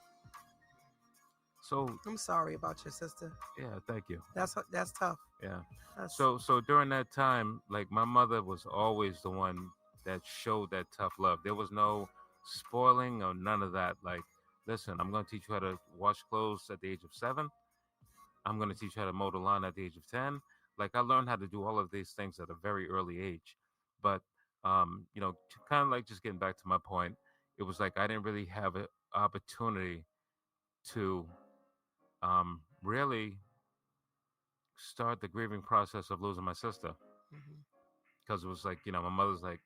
So I'm sorry about your sister. yeah, thank you. That's tough. Yeah. So during that time, like my mother was always the one that showed that tough love. There was no spoiling or none of that. Like, listen, I'm going to teach you how to wash clothes at the age of 7. I'm going to teach you how to mow the lawn at the age of 10. Like, I learned how to do all of these things at a very early age. But, kind of like just getting back to my point, it was like I didn't really have an opportunity to really start the grieving process of losing my sister. Mhm. Because it was like, my mother's like,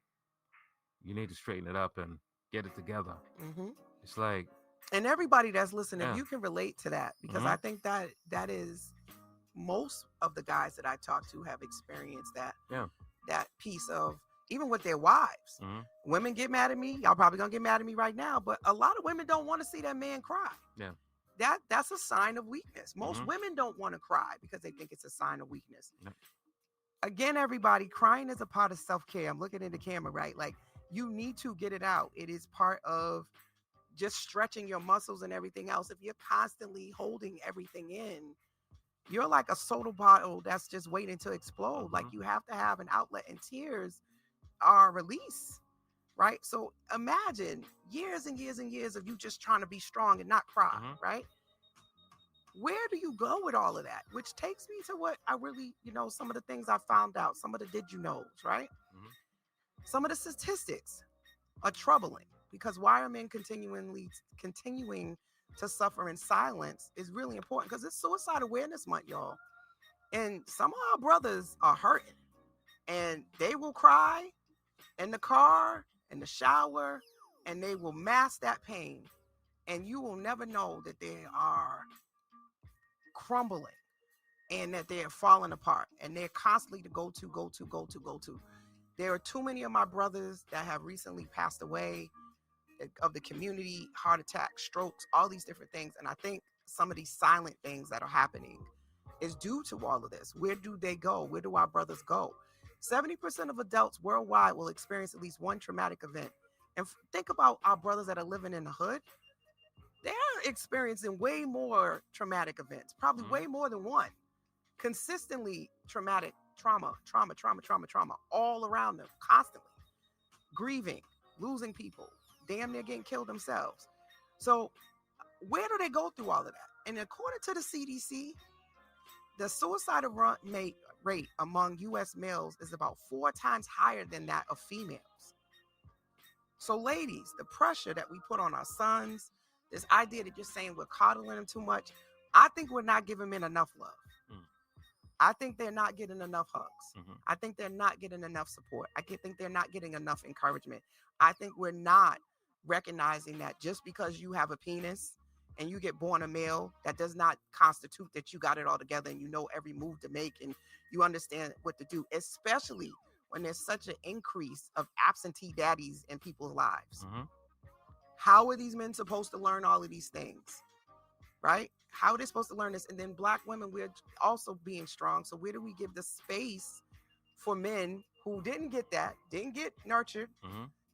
you need to straighten it up and get it together. Mhm. It's like, And everybody that's listening, yeah. you can relate to that, because Mhm. I think that is most of the guys that I talk to have experienced that. Yeah. That piece of, even with their wives. Mhm. Women get mad at me. Y'all probably gonna get mad at me right now, but a lot of women don't want to see that man cry. Yeah. That's a sign of weakness. Most Mhm. women don't want to cry because they think it's a sign of weakness. Yeah. Again, everybody, crying is a part of self-care. I'm looking in the camera, right? Like, you need to get it out. It is part of just stretching your muscles and everything else. If you're constantly holding everything in, you're like a soda bottle that's just waiting to explode. Like, you have to have an outlet, and tears are release, right? So imagine years and years and years of you just trying to be strong and not cry, right? Where do you go with all of that? Which takes me to what I really, some of the things I found out, some of the did you knows, right? Some of the statistics are troubling, because why are men continuing to suffer in silence is really important, because it's Suicide Awareness Month, y'all. And some of our brothers are hurting, and they will cry in the car, in the shower, and they will mask that pain. And you will never know that they are crumbling and that they are falling apart, and they're constantly to go to. There are too many of my brothers that have recently passed away of the community, heart attacks, strokes, all these different things. And I think some of these silent things that are happening is due to all of this. Where do they go? Where do our brothers go? 70% of adults worldwide will experience at least one traumatic event. And think about our brothers that are living in the hood. They're experiencing way more traumatic events, probably way more than one. Consistently traumatic trauma, all around them, constantly. Grieving, losing people, damn near getting killed themselves. So where do they go through all of that? And according to the CDC, the suicide rate among U.S. males is about 4 times higher than that of females. So ladies, the pressure that we put on our sons, this idea that you're saying we're coddling them too much, I think we're not giving men enough love. I think they're not getting enough hugs. I think they're not getting enough support. I think they're not getting enough encouragement. I think we're not recognizing that just because you have a penis and you get born a male, that does not constitute that you got it all together and you know every move to make and you understand what to do, especially when there's such an increase of absentee daddies in people's lives. How are these men supposed to learn all of these things? Right? How are they supposed to learn this? And then Black women, we're also being strong. So where do we give the space for men who didn't get that, didn't get nurtured,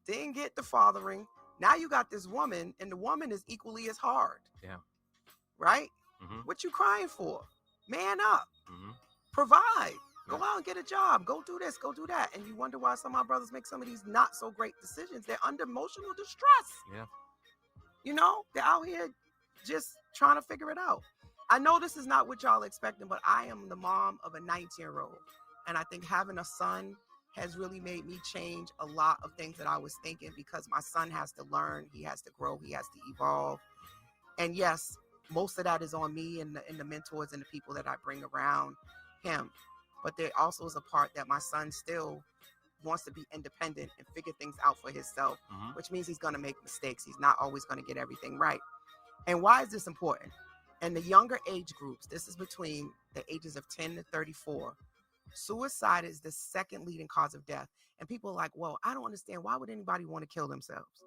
didn't get the fathering? Now you got this woman, and the woman is equally as hard. Yeah. Right? What you crying for? Man up. Provide. Go out and get a job. Go do this. Go do that. And you wonder why some of our brothers make some of these not so great decisions. They're under emotional distress. Yeah. They're out here just trying to figure it out. I know this is not what y'all expecting, but I am the mom of a 19-year-old. And I think having a son has really made me change a lot of things that I was thinking, because my son has to learn, he has to grow, he has to evolve. And yes, most of that is on me and the mentors and the people that I bring around him. But there also is a part that my son still wants to be independent and figure things out for himself, which means he's going to make mistakes. He's not always going to get everything right. And why is this important? In the younger age groups, this is between the ages of 10 to 34, suicide is the second leading cause of death. And people are like, well, I don't understand. Why would anybody want to kill themselves?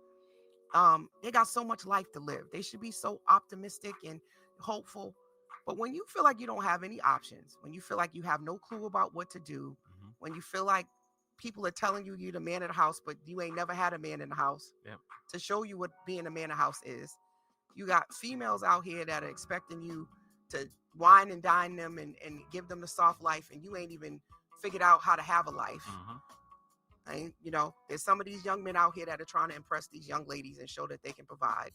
They got so much life to live. They should be so optimistic and hopeful. But when you feel like you don't have any options, when you feel like you have no clue about what to do, when you feel like people are telling you you're the man of the house, but you ain't never had a man in the house to show you what being a man of the house is. You got females out here that are expecting you to wine and dine them and give them the soft life, and you ain't even figured out how to have a life. And there's some of these young men out here that are trying to impress these young ladies and show that they can provide.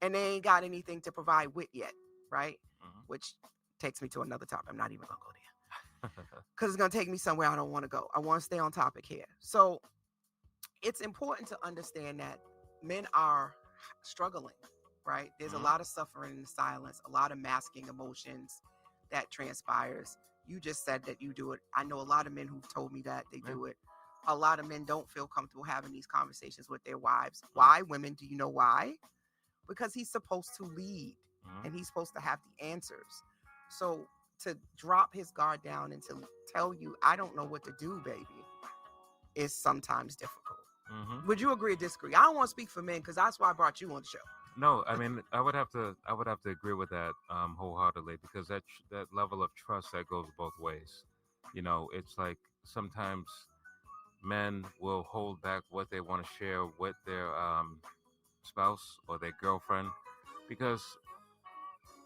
and they ain't got anything to provide with yet, right? Mhm. Which takes me to another topic. I'm not even gonna go there because it's gonna take me somewhere I don't want to go. I want to stay on topic here. So it's important to understand that men are struggling, right? There's a Mhm. lot of suffering in the silence, a lot of masking emotions that transpires. You just said that you do it. I know a lot of men who've told me that they Yeah. do it. A lot of men don't feel comfortable having these conversations with their wives. Mhm. Why, women? Do you know why? Because he's supposed to lead Mhm. and he's supposed to have the answers. So to drop his guard down and to tell you, I don't know what to do, baby, is sometimes difficult. Mhm. Would you agree or disagree? I don't want to speak for men because that's why I brought you on the show. No, I mean, I would have to agree with that wholeheartedly, because that level of trust that goes both ways. You know, it's like sometimes men will hold back what they want to share with their spouse or their girlfriend because,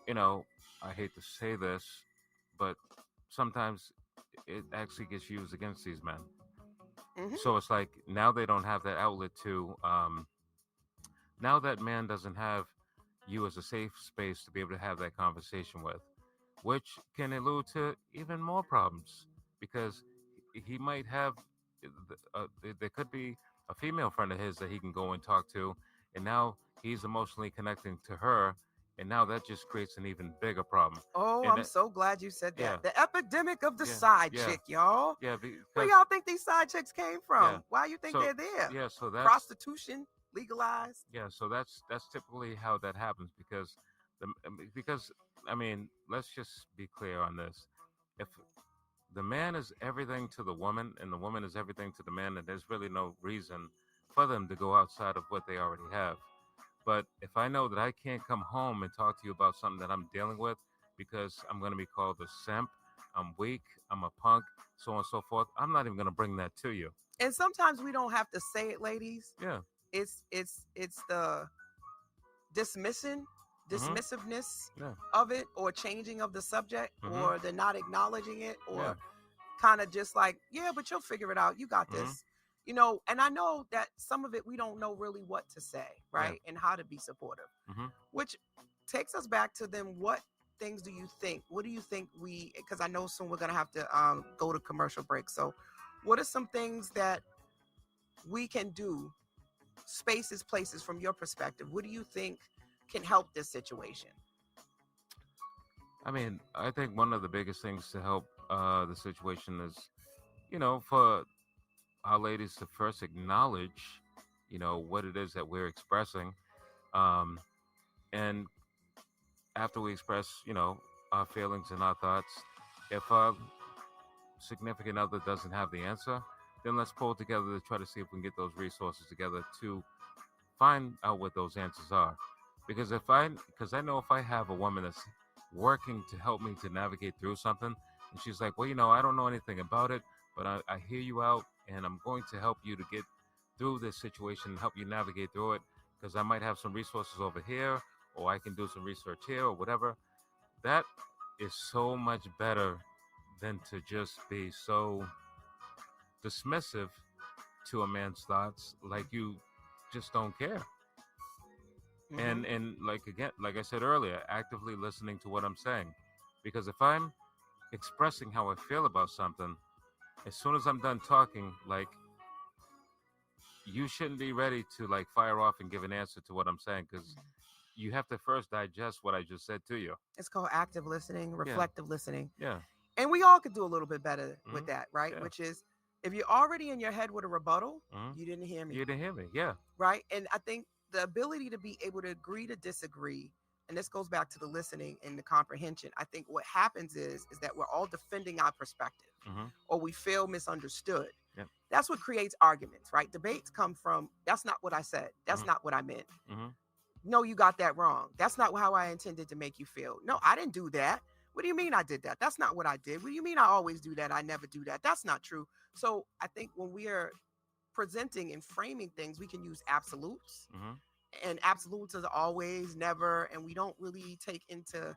you know, I hate to say this, but sometimes it actually gets used against these men. Mm-hmm. So it's like now they don't have that outlet to. Now that man doesn't have you as a safe space to be able to have that conversation with, which can allude to even more problems because he might have. There could be a female friend of his that he can go and talk to, and now he's emotionally connecting to her, and now that just creates an even bigger problem. Oh, And I'm so glad you said that. yeah, The epidemic of the yeah, side yeah, chick, y'all. yeah, Where because y'all think these side chicks came yeah. from? Why you think So they're there? yeah, so that's Prostitution legalized. yeah, so that's typically how that happens because I mean, let's just be clear on this. If the man is everything to the woman and the woman is everything to the man, then there's really no reason for them to go outside of what they already have. But if I know that I can't come home and talk to you about something that I'm dealing with because I'm going to be called a simp, I'm weak, I'm a punk, so on and so forth, I'm not even going to bring that to you. And sometimes we don't have to say it, ladies. Yeah. It's the Mm-hmm. dismissiveness Yeah. of it, or changing of the subject, Mm-hmm. or the not acknowledging it, or Yeah. kind of just like, yeah, but you'll figure it out. You got Mm-hmm. this. You know, and I know that some of it we don't know really what to say, right? And how to be supportive. Mm-hmm. Which takes us back to then what things do you think? What do you think because I know soon we're gonna have to go to commercial break. So what are some things that we can do, spaces, places, from your perspective? What do you think can help this situation? I mean, I think one of the biggest things to help the situation is, for our ladies to first acknowledge, what it is that we're expressing. Um, and after we express, our feelings and our thoughts, if our significant other doesn't have the answer, then let's pull together to try to see if we can get those resources together to find out what those answers are. Because I know if I have a woman that's working to help me to navigate through something, and she's like, well, I don't know anything about it, but I hear you out, and I'm going to help you to get through this situation and help you navigate through it, because I might have some resources over here, or I can do some research here, or whatever. That is so much better than to just be so dismissive to a man's thoughts, like you just don't care. Mm-hmm. And like I said earlier, actively listening to what I'm saying, because if I'm expressing how I feel about something, as soon as I'm done talking, like, you shouldn't be ready to like fire off and give an answer to what I'm saying, because you have to first digest what I just said to you. It's called active listening, reflective listening. Yeah. And we all could do a little bit better with Mhm. that, right? Yeah. Which is, if you're already in your head with a rebuttal, Mhm. you didn't hear me. You didn't hear me. Yeah. Right? And I think the ability to be able to agree to disagree, and this goes back to the listening and the comprehension. I think what happens is that we're all defending our perspective, Mm-hmm. or we feel misunderstood. Yep. That's what creates arguments, right? Debates come from, that's not what I said. That's Mhm. not what I meant. Mm-hmm. No, you got that wrong. That's not how I intended to make you feel. No, I didn't do that. What do you mean I did that? That's not what I did. What do you mean I always do that? I never do that. That's not true. So I think when we are presenting and framing things, we can use absolutes. Mm-hmm. And absolutes is always, never, and we don't really take into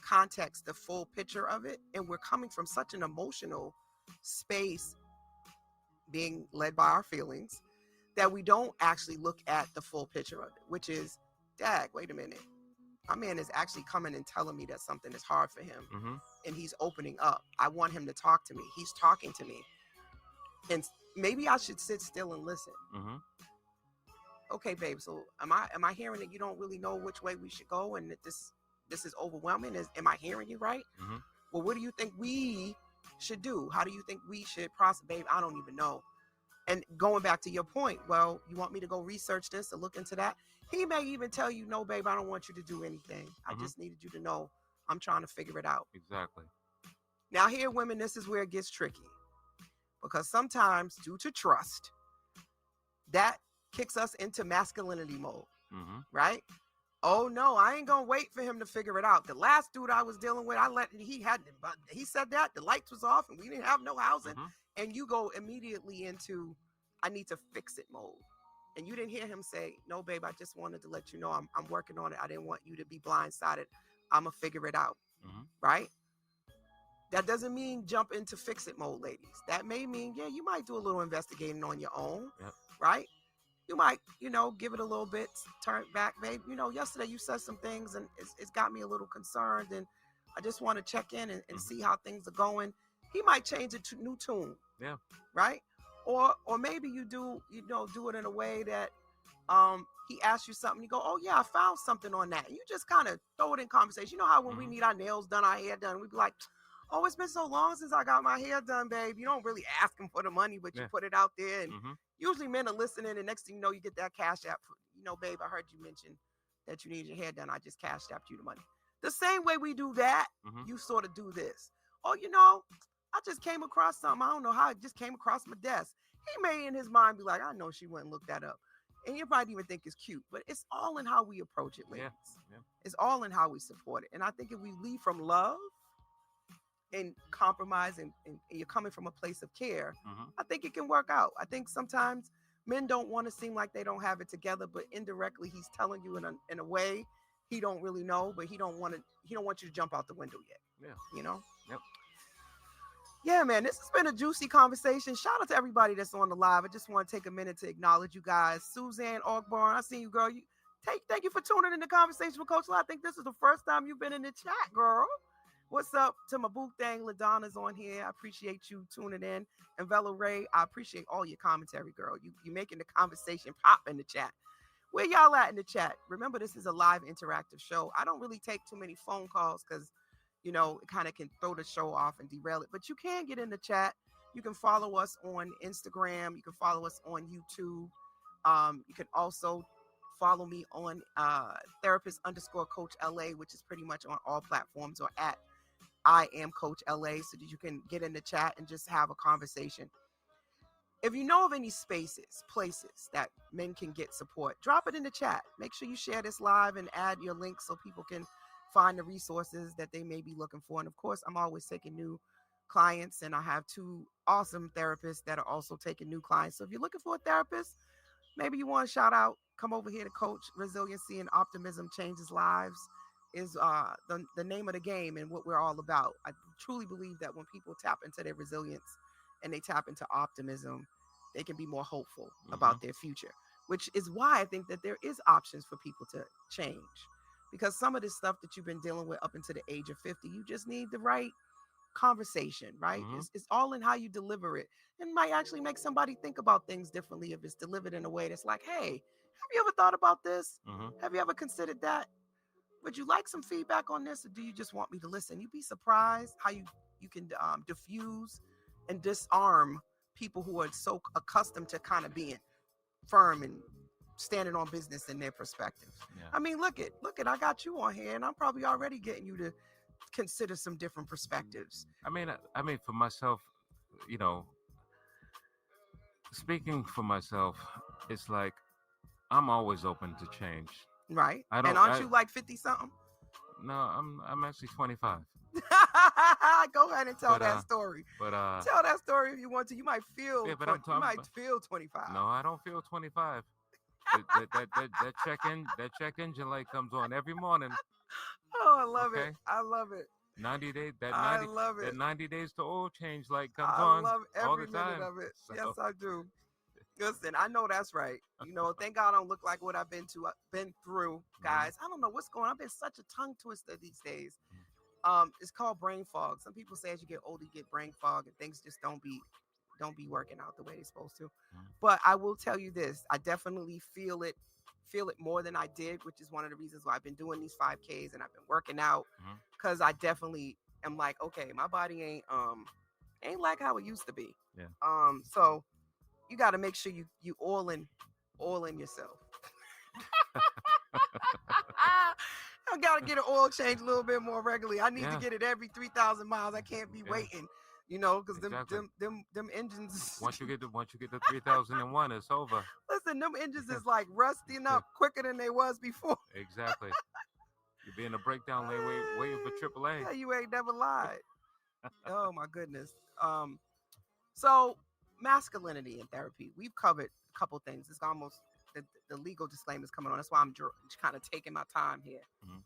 context the full picture of it. And we're coming from such an emotional space, being led by our feelings, that we don't actually look at the full picture of it, which is Dag, wait a minute. My man is actually coming and telling me that something is hard for him, and he's opening up. I want him to talk to me. He's talking to me, and maybe I should sit still and listen. Okay, babe. So am I hearing that you don't really know which way we should go, and that this is overwhelming? Am I hearing you right? Well, what do you think we should do? How do you think we should process, babe? I don't even know. And going back to your point, well, you want me to go research this or look into that? He may even tell you, no, babe, I don't want you to do anything. I just needed you to know I'm trying to figure it out. Exactly. Now, here, women, this is where it gets tricky. Because sometimes, due to trust, that kicks us into masculinity mode, right? Oh, no, I ain't going to wait for him to figure it out. The last dude I was dealing with, he said that, the lights was off, and we didn't have no housing. And you go immediately into, I need to fix it mode. And you didn't hear him say, no, babe, I just wanted to let you know I'm working on it. I didn't want you to be blindsided. I'm going to figure it out. Right? That doesn't mean jump into fix it mode, ladies. That may mean, yeah, you might do a little investigating on your own. Right? You might, give it a little bit, turn back, babe. Yesterday you said some things and it's got me a little concerned. And I just want to check in and see how things are going. He might change it to new tune. Yeah. Right? Or maybe you do it in a way that he asks you something, you go, oh yeah, I found something on that. And you just kind of throw it in conversation. You know how when we need our nails done, our hair done, we be like, oh, it's been so long since I got my hair done, babe. You don't really ask him for the money, but you put it out there. And usually men are listening, and next thing you know, you get that cash app. Babe, I heard you mention that you need your hair done. I just cashed out you the money. The same way we do that, you sort of do this. Oh, I just came across something. I don't know how it just came across my desk. He may in his mind be like, I know she wouldn't look that up. And you might even think it's cute, but it's all in how we approach it, ladies. Yeah. It's all in how we support it. And I think if we lead from love and compromise and you're coming from a place of care, I think it can work out. I think sometimes men don't want to seem like they don't have it together, but indirectly he's telling you in a way he don't really know, but he don't want you to jump out the window yet. Yeah. Yep. Yeah, man, this has been a juicy conversation. Shout out to everybody that's on the live. I just want to take a minute to acknowledge you guys. Suzanne Ogbarn, I see you, girl. Thank you for tuning in the conversation with Coach La. I think this is the first time you've been in the chat, girl. What's up to my boo thing? LaDonna's on here. I appreciate you tuning in. And Velo Ray, I appreciate all your commentary, girl. You making the conversation pop in the chat. Where y'all at in the chat? Remember, this is a live interactive show. I don't really take too many phone calls because it kind of can throw the show off and derail it. But you can get in the chat. You can follow us on Instagram. You can follow us on YouTube. You can also follow me on therapist_coach LA, which is pretty much on all platforms, or at I am Coach LA, so that you can get in the chat and just have a conversation. If you know of any spaces, places that men can get support, drop it in the chat. Make sure you share this live and add your link so people can find the resources that they may be looking for. And of course, I'm always taking new clients, and I have 2 awesome therapists that are also taking new clients. So if you're looking for a therapist, maybe you want to shout out, come over here to Coach. Resiliency and optimism changes lives is the name of the game and what we're all about. I truly believe that when people tap into their resilience and they tap into optimism, they can be more hopeful about their future, which is why I think that there is options for people to change. Because some of this stuff that you've been dealing with up until the age of 50, you just need the right conversation, right? It's all in how you deliver it. And might actually make somebody think about things differently if it's delivered in a way that's like, hey, have you ever thought about this? Have you ever considered that? Would you like some feedback on this, or do you just want me to listen? You'd be surprised how you can diffuse and disarm people who are so accustomed to kind of being firm and standing on business in their perspective. I mean, look at, I got you on here, and I'm probably already getting you to consider some different perspectives. I mean, for myself, speaking for myself, it's like I'm always open to change. Right. And aren't you like 50 something? No, I'm actually 25. Go ahead and tell that story. But tell that story if you want to. You might feel. Yeah, but you might feel 25. No, I don't feel 25. that check engine light comes on every morning. Oh, I love it. I love it. 90 days. I love it. That 90 days to oil change light comes I on. love every all the time. minute of it. So. Yes, I do. Listen, I know that's right. Thank God I don't look like what I've been through. God guys. I don't know what's going on. I've been such a tongue twister these days. It's called brain fog. Some people say as you get older, you get brain fog and things just don't be working out the way they're supposed to. Mhm. But I will tell you this: I definitely feel it more than I did, which is one of the reasons why I've been doing these 5Ks and I've been working out Mhm. because I definitely am like, okay, my body ain't like how it used to be. Yeah. So you got to make sure you oil in yourself. I gotta get an oil change a little bit more regularly. I need to Yeah. get it every 3,000 miles. I can't be Yeah. waiting, because Exactly. them engines. Once you get to 3001, it's over. Listen, them engines is like rusting up quicker than they was before. Exactly. You'll be in a breakdown lane waiting for AAA. Yeah, you ain't never lied. Oh my goodness. So masculinity in therapy. We've covered a couple things. It's almost the legal disclaimers coming on. That's why I'm kind of taking my time here. Mhm.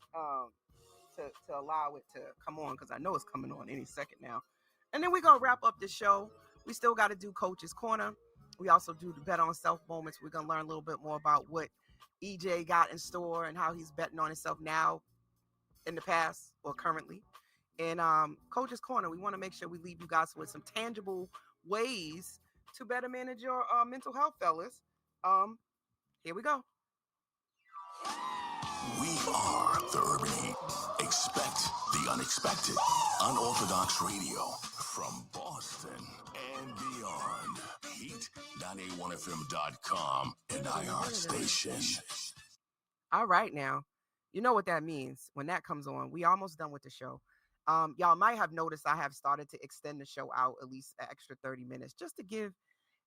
To allow it to come on because I know it's coming on any second now. And then we're gonna wrap up the show. We still got to do Coach's Corner. We also do the bet on self moments. We're gonna learn a little bit more about what EJ got in store and how he's betting on himself now, in the past, or currently. And Coach's Corner, we want to make sure we leave you guys with some tangible ways to better manage your mental health, fellas. Here we go. We are the Urban Heat. Expect the unexpected. Unorthodox radio from Boston and beyond. Heat981fm.com and iHeart Station. All right, now, you know what that means when that comes on. We almost done with the show. Y'all might have noticed I have started to extend the show out at least an extra 30 minutes just to give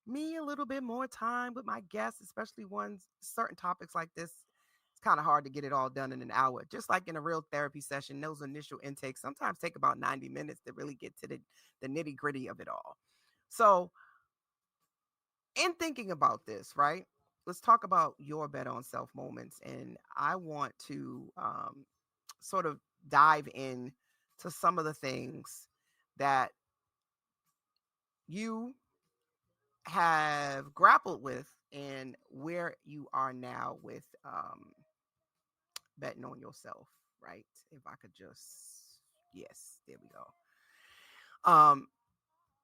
me a little bit more time with my guests, especially ones certain topics like this. It's kind of hard to get it all done in an hour. Just like in a real therapy session, those initial intakes sometimes take about 90 minutes to really get to the nitty gritty of it all. So in thinking about this, right, let's talk about your bet on self moments. And I want to sort of dive in to some of the things that you have grappled with and where you are now with betting on yourself, right? If I could just, yes, there we go.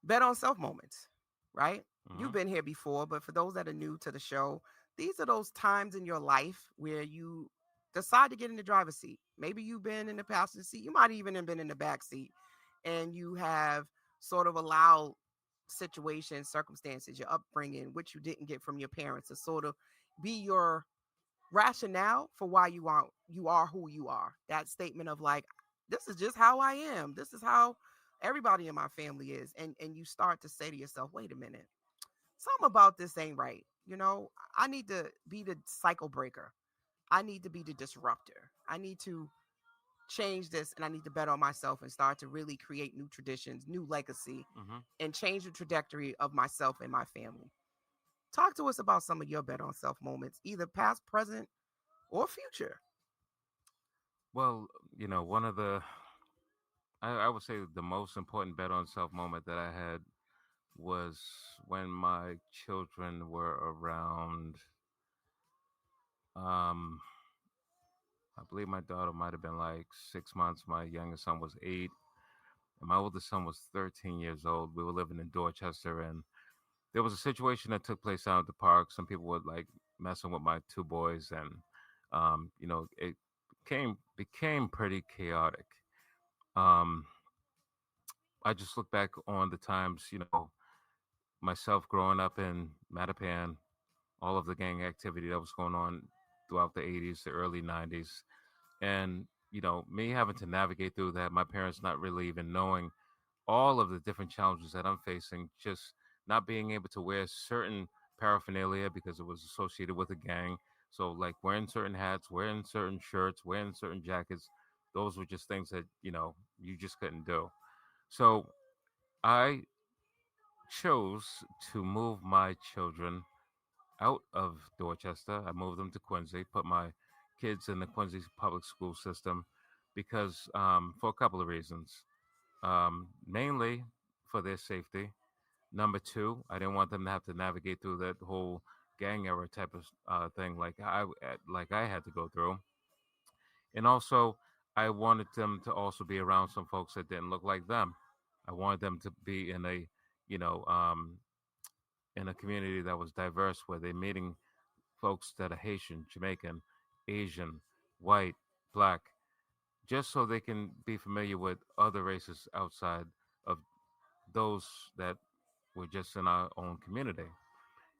Bet on self moments, right? You've been here before, but for those that are new to the show, these are those times in your life where you decide to get in the driver's seat. Maybe you've been in the passenger seat. You might even have been in the back seat, and you have sort of allowed situations, circumstances, your upbringing, which you didn't get from your parents, to sort of be your rationale for why you are who you are. That statement of like, this is just how I am. This is how everybody in my family is. And you start to say to yourself, wait a minute, something about this ain't right. I need to be the cycle breaker. I need to be the disruptor. I need to change this, and I need to bet on myself and start to really create new traditions, new legacy, and change the trajectory of myself and my family. Talk to us about some of your bet on self moments, either past, present, or future. Well, one of I would say the most important bet on self moment that I had was when my children were around. Um, I believe my daughter might have been like 6 months. My youngest son was 8, and my oldest son was 13 years old. We were living in Dorchester, and there was a situation that took place out at the park. Some people were like messing with my two boys, and it became pretty chaotic. Um, I just look back on the times, myself growing up in Mattapan, all of the gang activity that was going on throughout the 80s, the early 90s. And, me having to navigate through that, my parents not really even knowing all of the different challenges that I'm facing, just not being able to wear certain paraphernalia because it was associated with a gang. So, like wearing certain hats, wearing certain shirts, wearing certain jackets, those were just things that, you just couldn't do. So, I chose to move my children out of Dorchester. I moved them to Quincy, put my kids in the Quincy public school system because for a couple of reasons. Mainly for their safety. Number two, I didn't want them to have to navigate through that whole gang era type of thing like I had to go through. And also, I wanted them to also be around some folks that didn't look like them. I wanted them to be in a, you know, in a community that was diverse, where they're meeting folks that are Haitian, Jamaican, Asian, white, black, just so they can be familiar with other races outside of those that were just in our own community.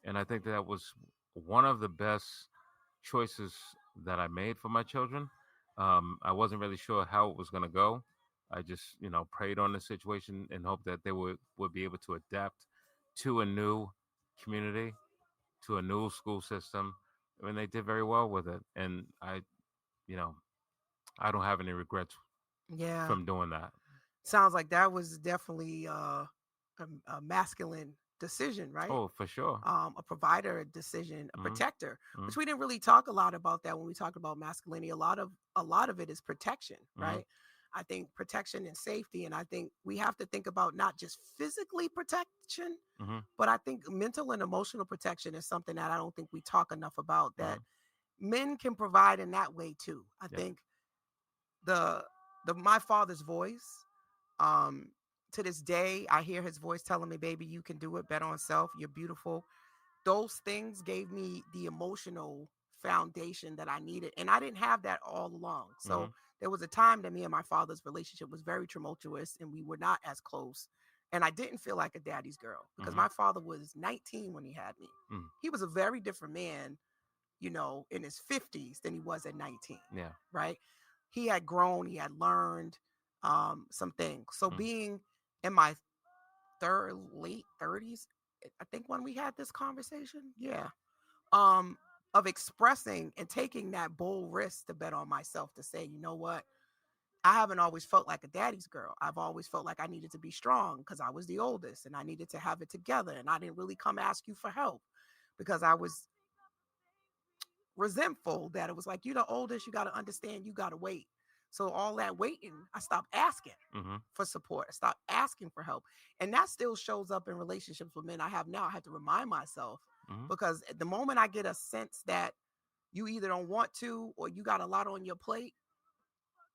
And I think that was one of the best choices that I made for my children. I wasn't really sure how it was going to go. I just, prayed on the situation and hoped that they would be able to adapt to a new community, to a new school system. I mean, they did very well with it, and you know, I don't have any regrets Yeah. from doing that. Sounds like that was definitely a masculine decision, right? Oh, for sure. A provider decision, a Hmm. protector, Hmm. which we didn't really talk a lot about that when we talked about masculinity. A lot of it is protection, Hmm. right? I think protection and safety, and I think we have to think about not just physically protection, Hmm. but I think mental and emotional protection is something that I don't think we talk enough about. That men can provide in that way too. I Yep. think the my father's voice, um to this day I hear his voice telling me, baby, you can do it, bet on self, you're beautiful. Those things gave me the emotional foundation that I needed, and I didn't have that all along. Hmm. So there was a time that me and my father's relationship was very tumultuous and we were not as close, and I didn't feel like a daddy's girl because Hmm. my father was 19 when he had me. Mm. He was a very different man, in his 50s than he was at 19. Yeah. Right? He had grown, he had learned some things. So Mm. being in my late 30s, I think when we had this conversation, yeah, um, of expressing and taking that bold risk to bet on myself, to say, you know what, I haven't always felt like a daddy's girl. I've always felt like I needed to be strong because I was the oldest and I needed to have it together. And I didn't really come ask you for help because I was resentful that it was like, you're the oldest, you got to understand, you got to wait. So all that waiting, I stopped asking Hmm. for support. I stopped asking for help. And that still shows up in relationships with men I have now. I have to remind myself, Hmm. because at the moment I get a sense that you either don't want to or you got a lot on your plate,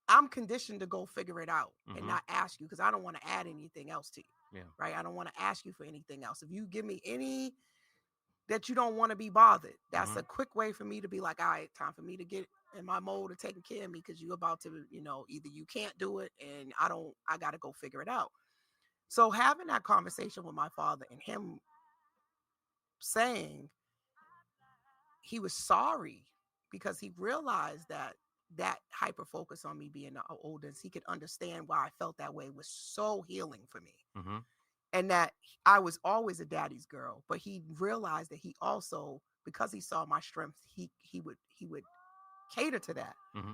I'm conditioned to go figure it out and Hmm. not ask you because I don't want to add anything else to you. Yeah. Right? I don't want to ask you for anything else. If you give me any that you don't want to be bothered, that's Hmm. a quick way for me to be like, all right, time for me to get in my mode of taking care of me, because you're about to, either you can't do it and I got to go figure it out. So having that conversation with my father and him saying he was sorry because he realized that hyper focus on me being the oldest, he could understand why I felt that way, was so healing for me. Hmm. And that I was always a daddy's girl, but he realized that he also, because he saw my strength, he would cater to that. Hmm.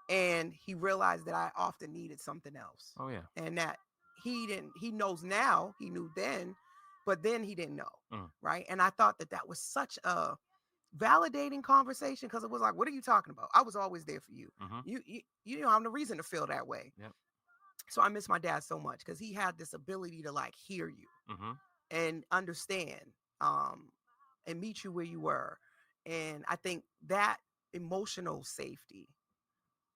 And he realized that I often needed something else. Oh yeah. And that he knows now, he knew then, but then he didn't know. Mm. Right. And I thought that was such a validating conversation, because it was like, what are you talking about? I was always there for you. Hmm. You know, I'm the reason to feel that way. Yep. So I miss my dad so much because he had this ability to like hear you Hmm. and understand, um and meet you where you were. And I think that emotional safety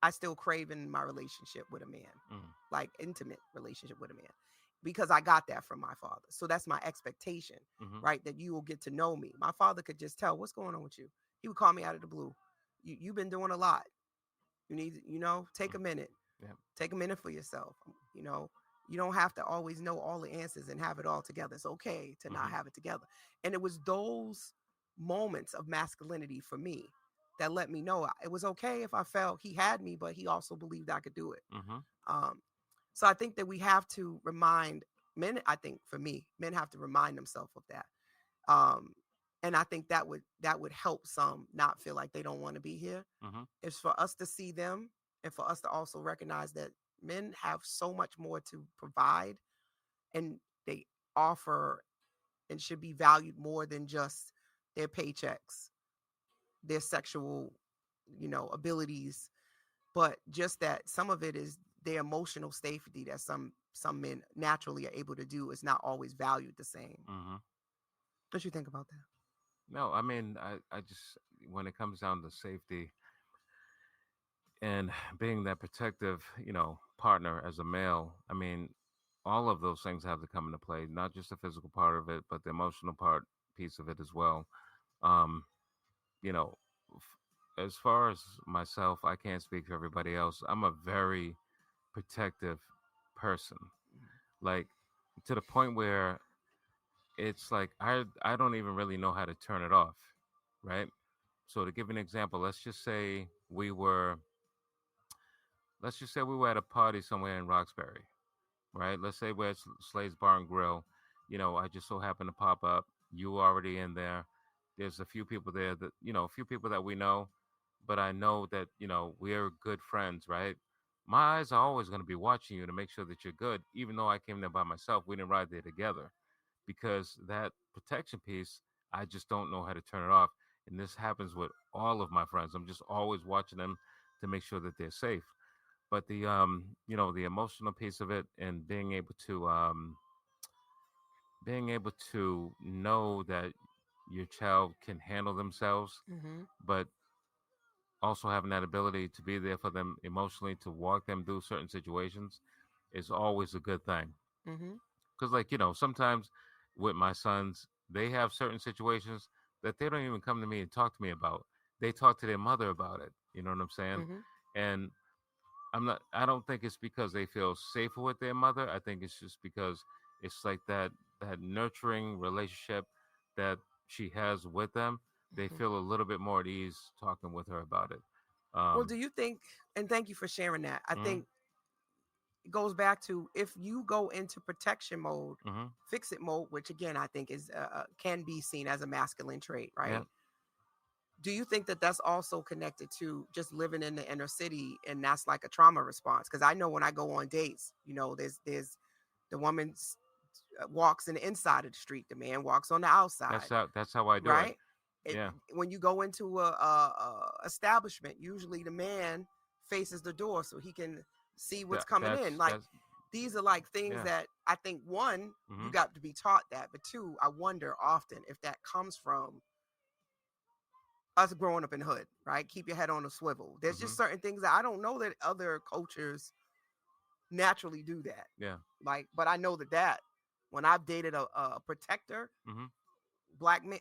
I still crave in my relationship with a man, Mm. like intimate relationship with a man, because I got that from my father. So that's my expectation, Hmm. right? That you will get to know me. My father could just tell what's going on with you. He would call me out of the blue. You've been doing a lot. You need, take a minute. Yep. Take a minute for yourself. You don't have to always know all the answers and have it all together. It's okay to not Mhm. have it together. And it was those moments of masculinity for me that let me know it was okay if I felt he had me, but he also believed I could do it. Hmm. Um, so I think that we have to remind men. I think for me, men have to remind themselves of that. Um, and I think that would help some not feel like they don't want to be here. Hmm. It's for us to see them and for us to also recognize that men have so much more to provide, and they offer and should be valued more than just their paychecks, their sexual, abilities, but just that some of it is their emotional safety that some men naturally are able to do is not always valued the same. Hmm. What you think about that? No, I mean, I just, when it comes down to safety, And being that protective, partner as a male, I mean, all of those things have to come into play, not just the physical part of it, but the emotional part piece of it as well. Um, you know, as far as myself, I can't speak for everybody else. I'm a very protective person, like to the point where it's like I don't even really know how to turn it off, right? So to give an example, let's just say we were at a party somewhere in Roxbury, right? Let's say we're at Slade's Bar and Grill. I just so happen to pop up. You already in there. There's a few people there that, a few people that we know, but I know that, we're good friends, right? My eyes are always going to be watching you to make sure that you're good, even though I came there by myself. We didn't ride there together because that protection piece, I just don't know how to turn it off. And this happens with all of my friends. I'm just always watching them to make sure that they're safe. But the emotional piece of it and being able to know that your child can handle themselves, Mm-hmm. but also having that ability to be there for them emotionally, to walk them through certain situations is always a good thing. Mm-hmm. Because, sometimes with my sons, they have certain situations that they don't even come to me and talk to me about. They talk to their mother about it. You know what I'm saying? Mm-hmm. And I don't think it's because they feel safer with their mother. I think it's just because it's like that nurturing relationship that she has with them. They Mm-hmm. feel a little bit more at ease talking with her about it. Well, do you think, and thank you for sharing that. I Mhm, think it goes back to if you go into protection mode, mhm, fix it mode, which again, I think is can be seen as a masculine trait, yeah, right? Do you think that that's also connected to just living in the inner city and that's like a trauma response? Because I know when I go on dates, there's the woman walks in the inside of the street, the man walks on the outside, that's how I do it. right? It, Yeah, when you go into a establishment, usually the man faces the door so he can see what's coming in. Like that's these are like things yeah. that I think one, you Mhm, got to be taught that, but two, I wonder often if that comes from us growing up in the hood, right? Keep your head on a swivel. There's just mhm, certain things that I don't know that other cultures naturally do that. yeah, Like, but I know that when I've dated a protector, mhm, black man,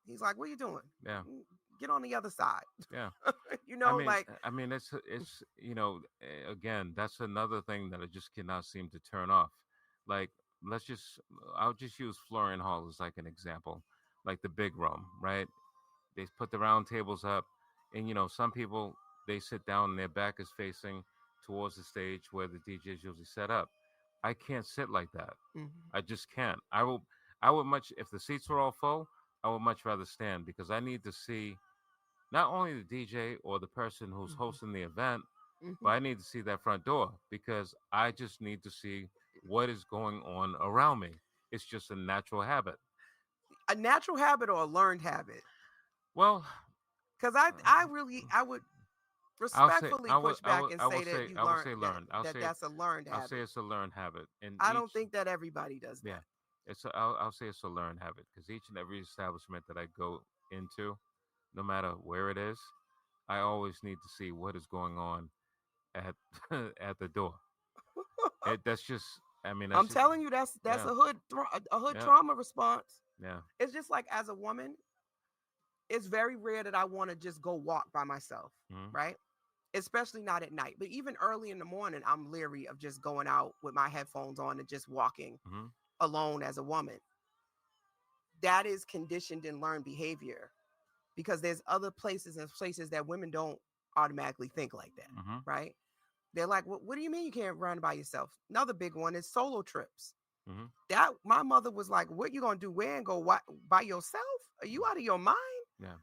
he's like, "What are you doing? yeah, Get on the other side." yeah. Like, It's again, that's another thing that I just cannot seem to turn off. Like, let's just I'll just use Florian Hall as like an example, like the big room, right? They put the round tables up, and some people, they sit down and their back is facing towards the stage where the DJ is usually set up. I can't sit like that. mhm, I just can't. I would much, if the seats were all full, I would much rather stand because I need to see not only the DJ or the person who's mhm, hosting the event, but mhm. I need to see that front door because I just need to see what is going on around me. It's just a natural habit. A natural habit or a learned habit? Well, Because uh, I would I'll say respectfully push back and I will say that say you I will learned say learned. that's a learned I'll say habit. it's a learned habit, and I each don't think that everybody does yeah, that. I'll say it's a learned habit because each and every establishment that I go into, no matter where it is, I always need to see what is going on at at the door. That's just, I mean, that's I'm just, telling you, that's yeah, a hood yeah, trauma response. yeah, It's just like as a woman, it's very rare that I want to just go walk by myself, mm-hmm, right? Especially not at night. But even early in the morning, I'm leery of just going out with my headphones on and just walking mm-hmm, alone as a woman. That is conditioned and learned behavior because there's other places that women don't automatically think like that, mm-hmm, right? They're like, what do you mean you can't run by yourself? Another big one is solo trips. mm-hmm, That my mother was like, what you gonna do? Where and go by yourself? Are you out of your mind? yeah,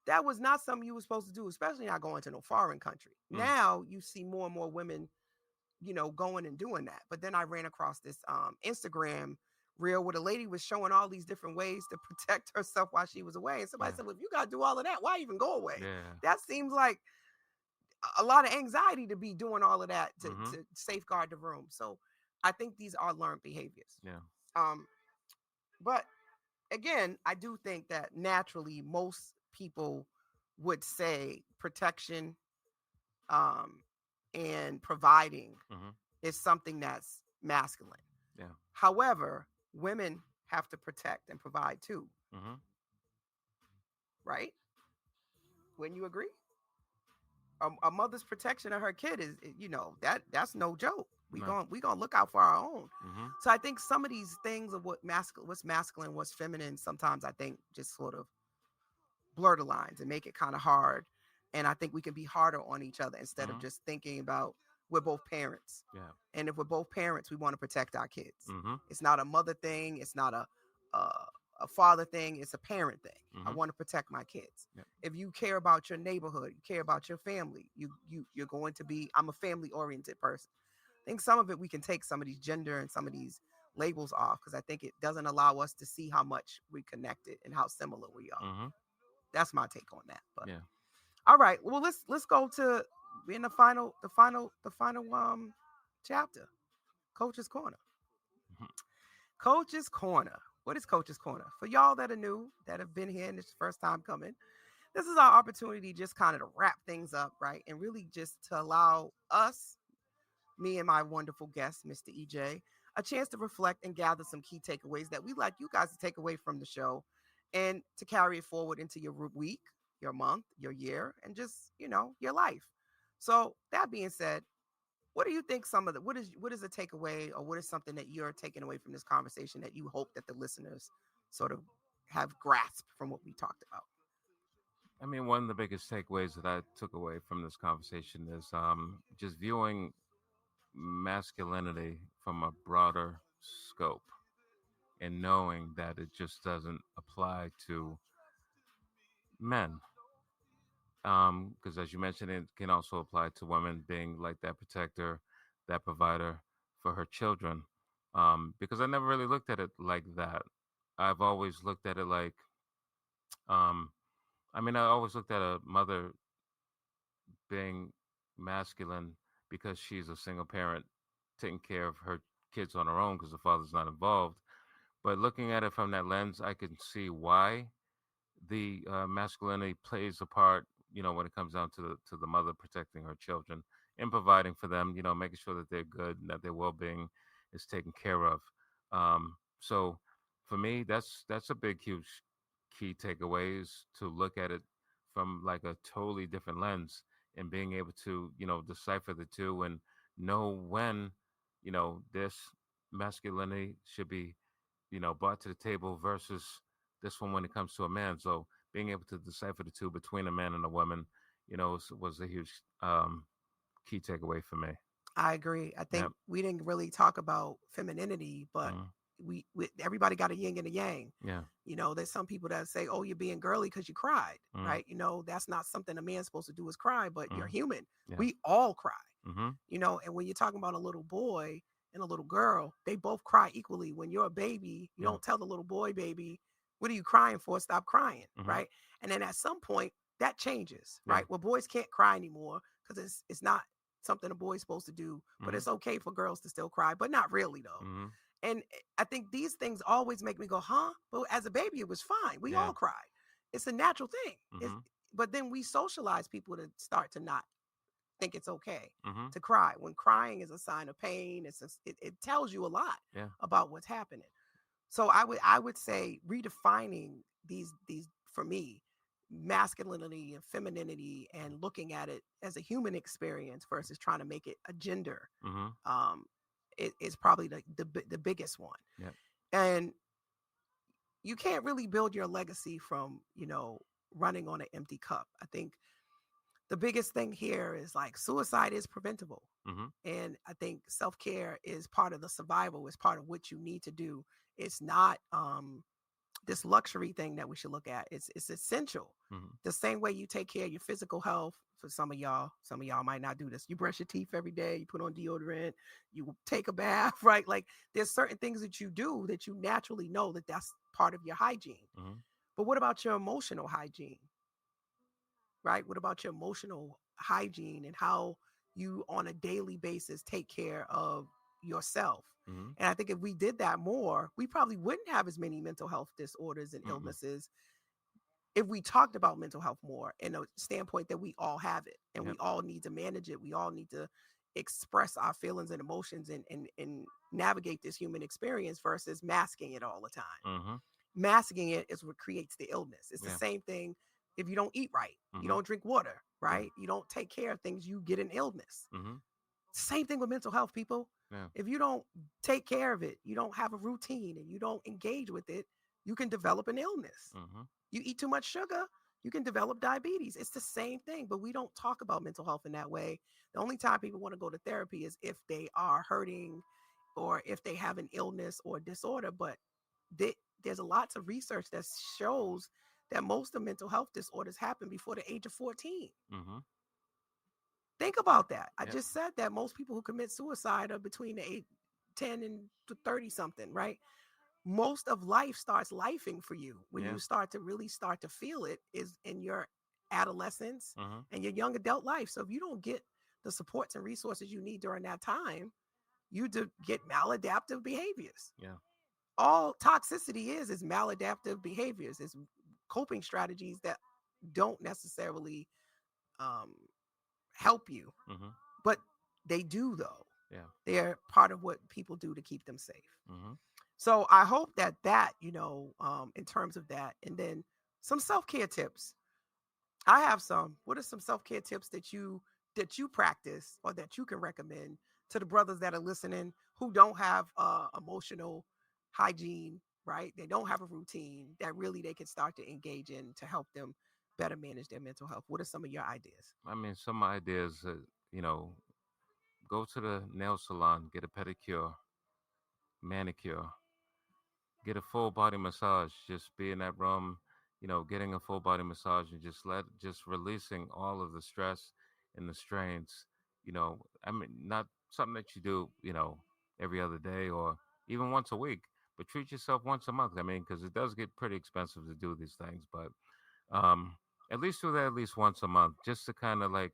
That was not something you were supposed to do, especially not going to no foreign country. mm, Now you see more and more women, going and doing that. But then I ran across this Instagram reel where the lady was showing all these different ways to protect herself while she was away. And somebody yeah, said, well, if you got to do all of that, why even go away? yeah, That seems like a lot of anxiety to be doing all of that mm-hmm, to safeguard the room. So I think these are learned behaviors. yeah, Um, but again, I do think that naturally most people would say protection and providing Mm-hmm. is something that's masculine. Yeah. However, women have to protect and provide too, Mm-hmm. right? Wouldn't you agree? A mother's protection of her kid is, that's no joke. Right. We gonna look out for our own. Mm-hmm. So I think some of these things of what's masculine, what's feminine, sometimes I think just sort of blur the lines and make it kind of hard. And I think we can be harder on each other instead of Mm-hmm. just thinking about we're both parents. Yeah. And if we're both parents, we want to protect our kids. Mm-hmm. It's not a mother thing. It's not a father thing. It's a parent thing. I Mm-hmm. want to protect my kids. Yep. If you care about your neighborhood, you care about your family, you're going to be. I'm a family oriented person. I think some of it we can take some of these gender and some of these labels off because I think it doesn't allow us to see how much we connected and how similar we are. Mm-hmm. That's my take on that. But Yeah. all right, well let's go to in the final chapter. Coach's Corner. Mhm. Coach's Corner. What is Coach's Corner? For y'all that are new, that have been here and it's first time coming, this is our opportunity just kind of to wrap things up, right? And really just to allow us, me and my wonderful guest, Mr. EJ, a chance to reflect and gather some key takeaways that we like you guys to take away from the show and to carry it forward into your week, your month, your year, and just, your life. So that being said, what do you think what is a takeaway or what is something that you're taking away from this conversation that you hope that the listeners sort of have grasped from what we talked about? I mean, one of the biggest takeaways that I took away from this conversation is just viewing masculinity from a broader scope and knowing that it just doesn't apply to men. Because as you mentioned, it can also apply to women being like that protector, that provider for her children. Because I never really looked at it like that. I've always looked at it like, um, I always looked at a mother being masculine because she's a single parent taking care of her kids on her own because the father's not involved. But looking at it from that lens, I can see why the masculinity plays a part. When it comes down to the mother protecting her children and providing for them. Making sure that they're good and that their well being is taken care of. So for me, that's a big, huge key takeaway is to look at it from like a totally different lens and being able to decipher the two and know when this masculinity should be brought to the table versus this one when it comes to a man. So being able to decipher the two between a man and a woman, was a huge key takeaway for me. I agree. I think Yep. we didn't really talk about femininity, but Mhm. we everybody got a yin and a yang. Yeah. There's some people that say, "Oh, you're being girly because you cried," Mhm. right? That's not something a man's supposed to do is cry, but you're Mhm. human. Yeah. We all cry, Mm-hmm. And when you're talking about a little boy and a little girl, they both cry equally. When you're a baby, you Yeah. don't tell the little boy, "Baby, what are you crying for? Stop crying," Mhm. right? And then at some point that changes, Yeah. right? Well, boys can't cry anymore because it's not something a boy's supposed to do, but Mhm. it's okay for girls to still cry, but not really though. Mm-hmm. And I think these things always make me go, huh? But as a baby, it was fine. We Yeah. all cry. It's a natural thing. Mm-hmm. But then we socialize people to start to not think it's okay Mm-hmm. to cry. When crying is a sign of pain, it tells you a lot Yeah. about what's happening. So I would say redefining these for me masculinity and femininity and looking at it as a human experience versus trying to make it a gender Mm-hmm. is probably the biggest one. Yeah. And you can't really build your legacy from running on an empty cup. I think the biggest thing here is like suicide is preventable. Mm-hmm. And I think self-care is part of the survival, is part of what you need to do. It's not this luxury thing that we should look at. It's essential. Mm-hmm. The same way you take care of your physical health. For some of y'all might not do this. You brush your teeth every day, you put on deodorant, you take a bath, right? Like there's certain things that you do that you naturally know that that's part of your hygiene. Mm-hmm. But what about your emotional hygiene? Right? What about your emotional hygiene and how you on a daily basis take care of yourself? Mm-hmm. And I think if we did that more, we probably wouldn't have as many mental health disorders and Mm-mm. illnesses if we talked about mental health more in a standpoint that we all have it and Yep. we all need to manage it, we all need to express our feelings and emotions and navigate this human experience versus masking it all the time. Mm-hmm. Masking it is what creates the illness. It's the Yeah. same thing if you don't eat right, you Mm-hmm. don't drink water, right? You don't take care of things, you get an illness. Mm-hmm. Same thing with mental health, people. Yeah. If you don't take care of it, you don't have a routine and you don't engage with it, you can develop an illness. Mm-hmm. You eat too much sugar, you can develop diabetes. It's the same thing, but we don't talk about mental health in that way. The only time people want to go to therapy is if they are hurting or if they have an illness or disorder. But there's lots of research that shows that most of mental health disorders happen before the age of 14. Mm-hmm. Think about that. I Yep. just said that most people who commit suicide are between the 10 and 30 something, right? Most of life starts lifing for you when Yeah. you start to feel it is in your adolescence Mm-hmm. and your young adult life. So if you don't get the supports and resources you need during that time, you get maladaptive behaviors. Yeah. All toxicity is maladaptive behaviors, is coping strategies that don't necessarily um, help you, Mm-hmm. but they do though. Yeah. They're part of what people do to keep them safe. Mm-hmm. So I hope that in terms of that, and then some self-care tips. I have some. What are some self-care tips that you practice or that you can recommend to the brothers that are listening who don't have emotional hygiene, right? They don't have a routine that really they can start to engage in to help them better manage their mental health. What are some of your ideas? I mean, some ideas, go to the nail salon, get a pedicure, manicure, get a full body massage. Just be in that room, getting a full body massage and just releasing all of the stress and the strains. I mean, not something that you do, every other day or even once a week, but treat yourself once a month. I mean, because it does get pretty expensive to do these things, but um, at least do that at least once a month, just to kind of like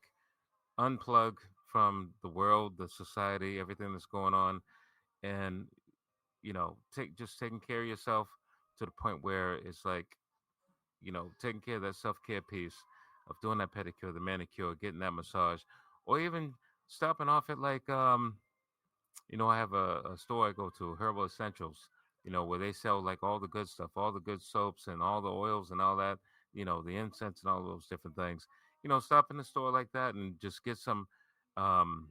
unplug from the world, the society, everything that's going on, and taking care of yourself to the point where it's like, taking care of that self-care piece of doing that pedicure, the manicure, getting that massage, or even stopping off at like I have a store I go to, Herbal Essentials, where they sell like all the good stuff, all the good soaps and all the oils and all that, the incense and all those different things. Stop in the store like that and just get some, um,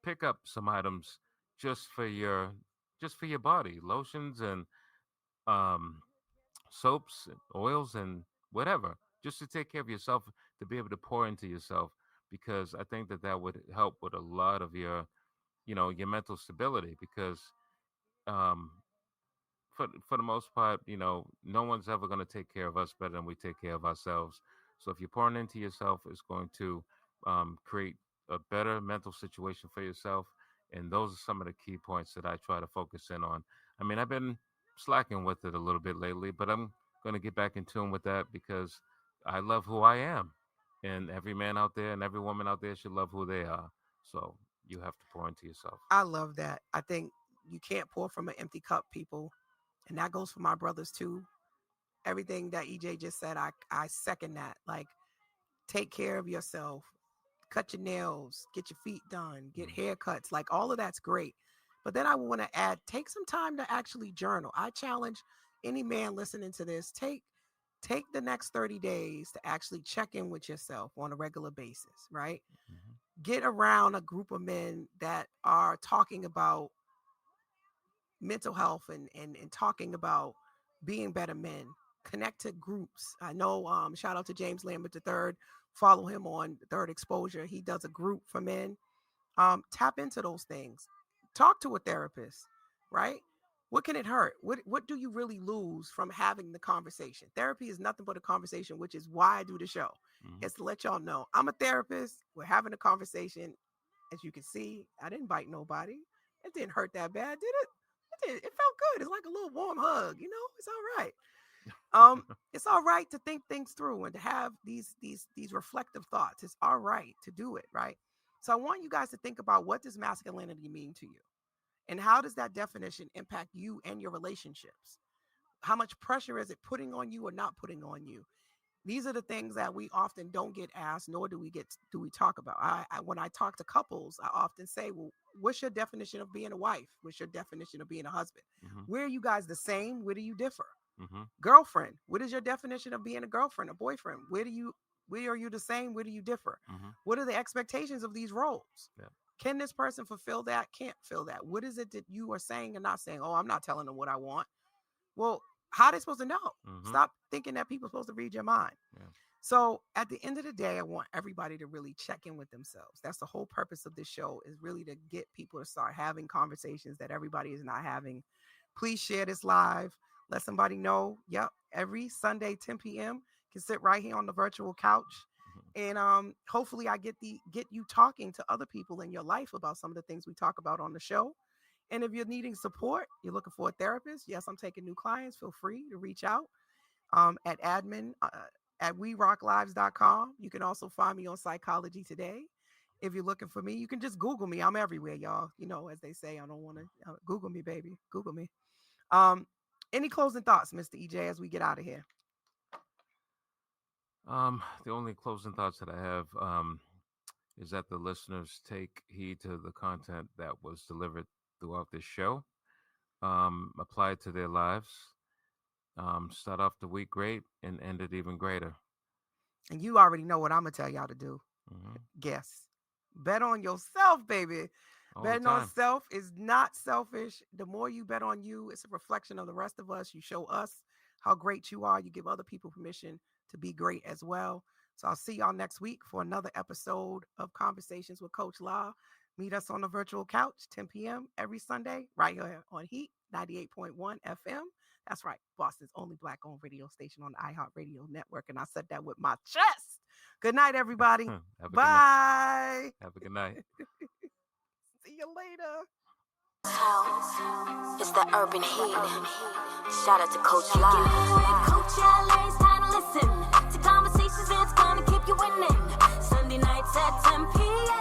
pick up some items just for your just for your body, lotions and um, soaps, and oils, and whatever, just to take care of yourself, to be able to pour into yourself, because I think that that would help with a lot of your mental stability, because um, for the most part, no one's ever going to take care of us better than we take care of ourselves. So if you're pouring into yourself, it's going to create a better mental situation for yourself. And those are some of the key points that I try to focus in on. I mean, I've been slacking with it a little bit lately, but I'm going to get back in tune with that because I love who I am. And every man out there and every woman out there should love who they are. So you have to pour into yourself. I love that. I think you can't pour from an empty cup, people. And that goes for my brothers too. Everything that EJ just said, I second that. Like, take care of yourself, cut your nails, get your feet done, get haircuts. Like, all of that's great. But then I want to add, take some time to actually journal. I challenge any man listening to this, take the next 30 days to actually check in with yourself on a regular basis, right? Mhm. Get around a group of men that are talking about mental health and talking about being better men. Connect to groups. I know, shout out to James Lambert III. Follow him on Third Exposure. He does a group for men. Tap into those things. Talk to a therapist, right? What can it hurt? What do you really lose from having the conversation? Therapy is nothing but a conversation, which is why I do the show. Mhm. It's to let y'all know I'm a therapist. We're having a conversation. As you can see, I didn't bite nobody. It didn't hurt that bad, did it? It felt good. It's like a little warm hug, it's all right. It's all right to think things through and to have these reflective thoughts. It's all right to do it, right? So I want you guys to think about, what does masculinity mean to you? And how does that definition impact you and your relationships? How much pressure is it putting on you or not putting on you? These are the things that we often don't get asked, nor do we talk about. When I talk to couples, I often say, well, what's your definition of being a wife? What's your definition of being a husband? Mm-hmm. Where are you guys the same? Where do you differ? Mm-hmm. Girlfriend, what is your definition of being a girlfriend, a boyfriend? Where are you the same? Where do you differ? Mm-hmm. What are the expectations of these roles? Yeah. Can this person fulfill that? Can't fill that. What is it that you are saying and not saying? Oh, I'm not telling them what I want. Well, how are they supposed to know? Mm-hmm. Stop thinking that people are supposed to read your mind. Yeah. So at the end of the day, I want everybody to really check in with themselves. That's the whole purpose of this show, is really to get people to start having conversations that everybody is not having. Please share this live. Let somebody know. Yep. Every Sunday, 10 p.m. can sit right here on the virtual couch. And hopefully I get you talking to other people in your life about some of the things we talk about on the show. And if you're needing support, you're looking for a therapist. Yes, I'm taking new clients. Feel free to reach out at admin at werocklives.com. You can also find me on Psychology Today. If you're looking for me, you can just Google me. I'm everywhere, y'all. You know, as they say, I don't want to Google me, baby. Google me. Any closing thoughts, Mr. EJ, as we get out of here? The only closing thoughts that I have is that the listeners take heed to the content that was delivered throughout this show, apply it to their lives, start off the week great and end it even greater. And you already know what I'm going to tell y'all to do. Mm-hmm. Guess. Bet on yourself, baby. All Betting the time. on self is not selfish. The more you bet on you, it's a reflection of the rest of us. You show us how great you are. You give other people permission to be great as well. So I'll see y'all next week for another episode of Conversations with Coach La. Meet us on the virtual couch, 10 p.m. every Sunday, right here on Heat 98.1 FM. That's right, Boston's only Black-owned radio station on the iHeartRadio network. And I said that with my chest. Good night, everybody. Bye. Have a good night. See you later. It's the urban heat. Shout out to Coach La. Coach LA, it's time to listen to conversations that's gonna keep you winning. Sunday nights at 10 p.m.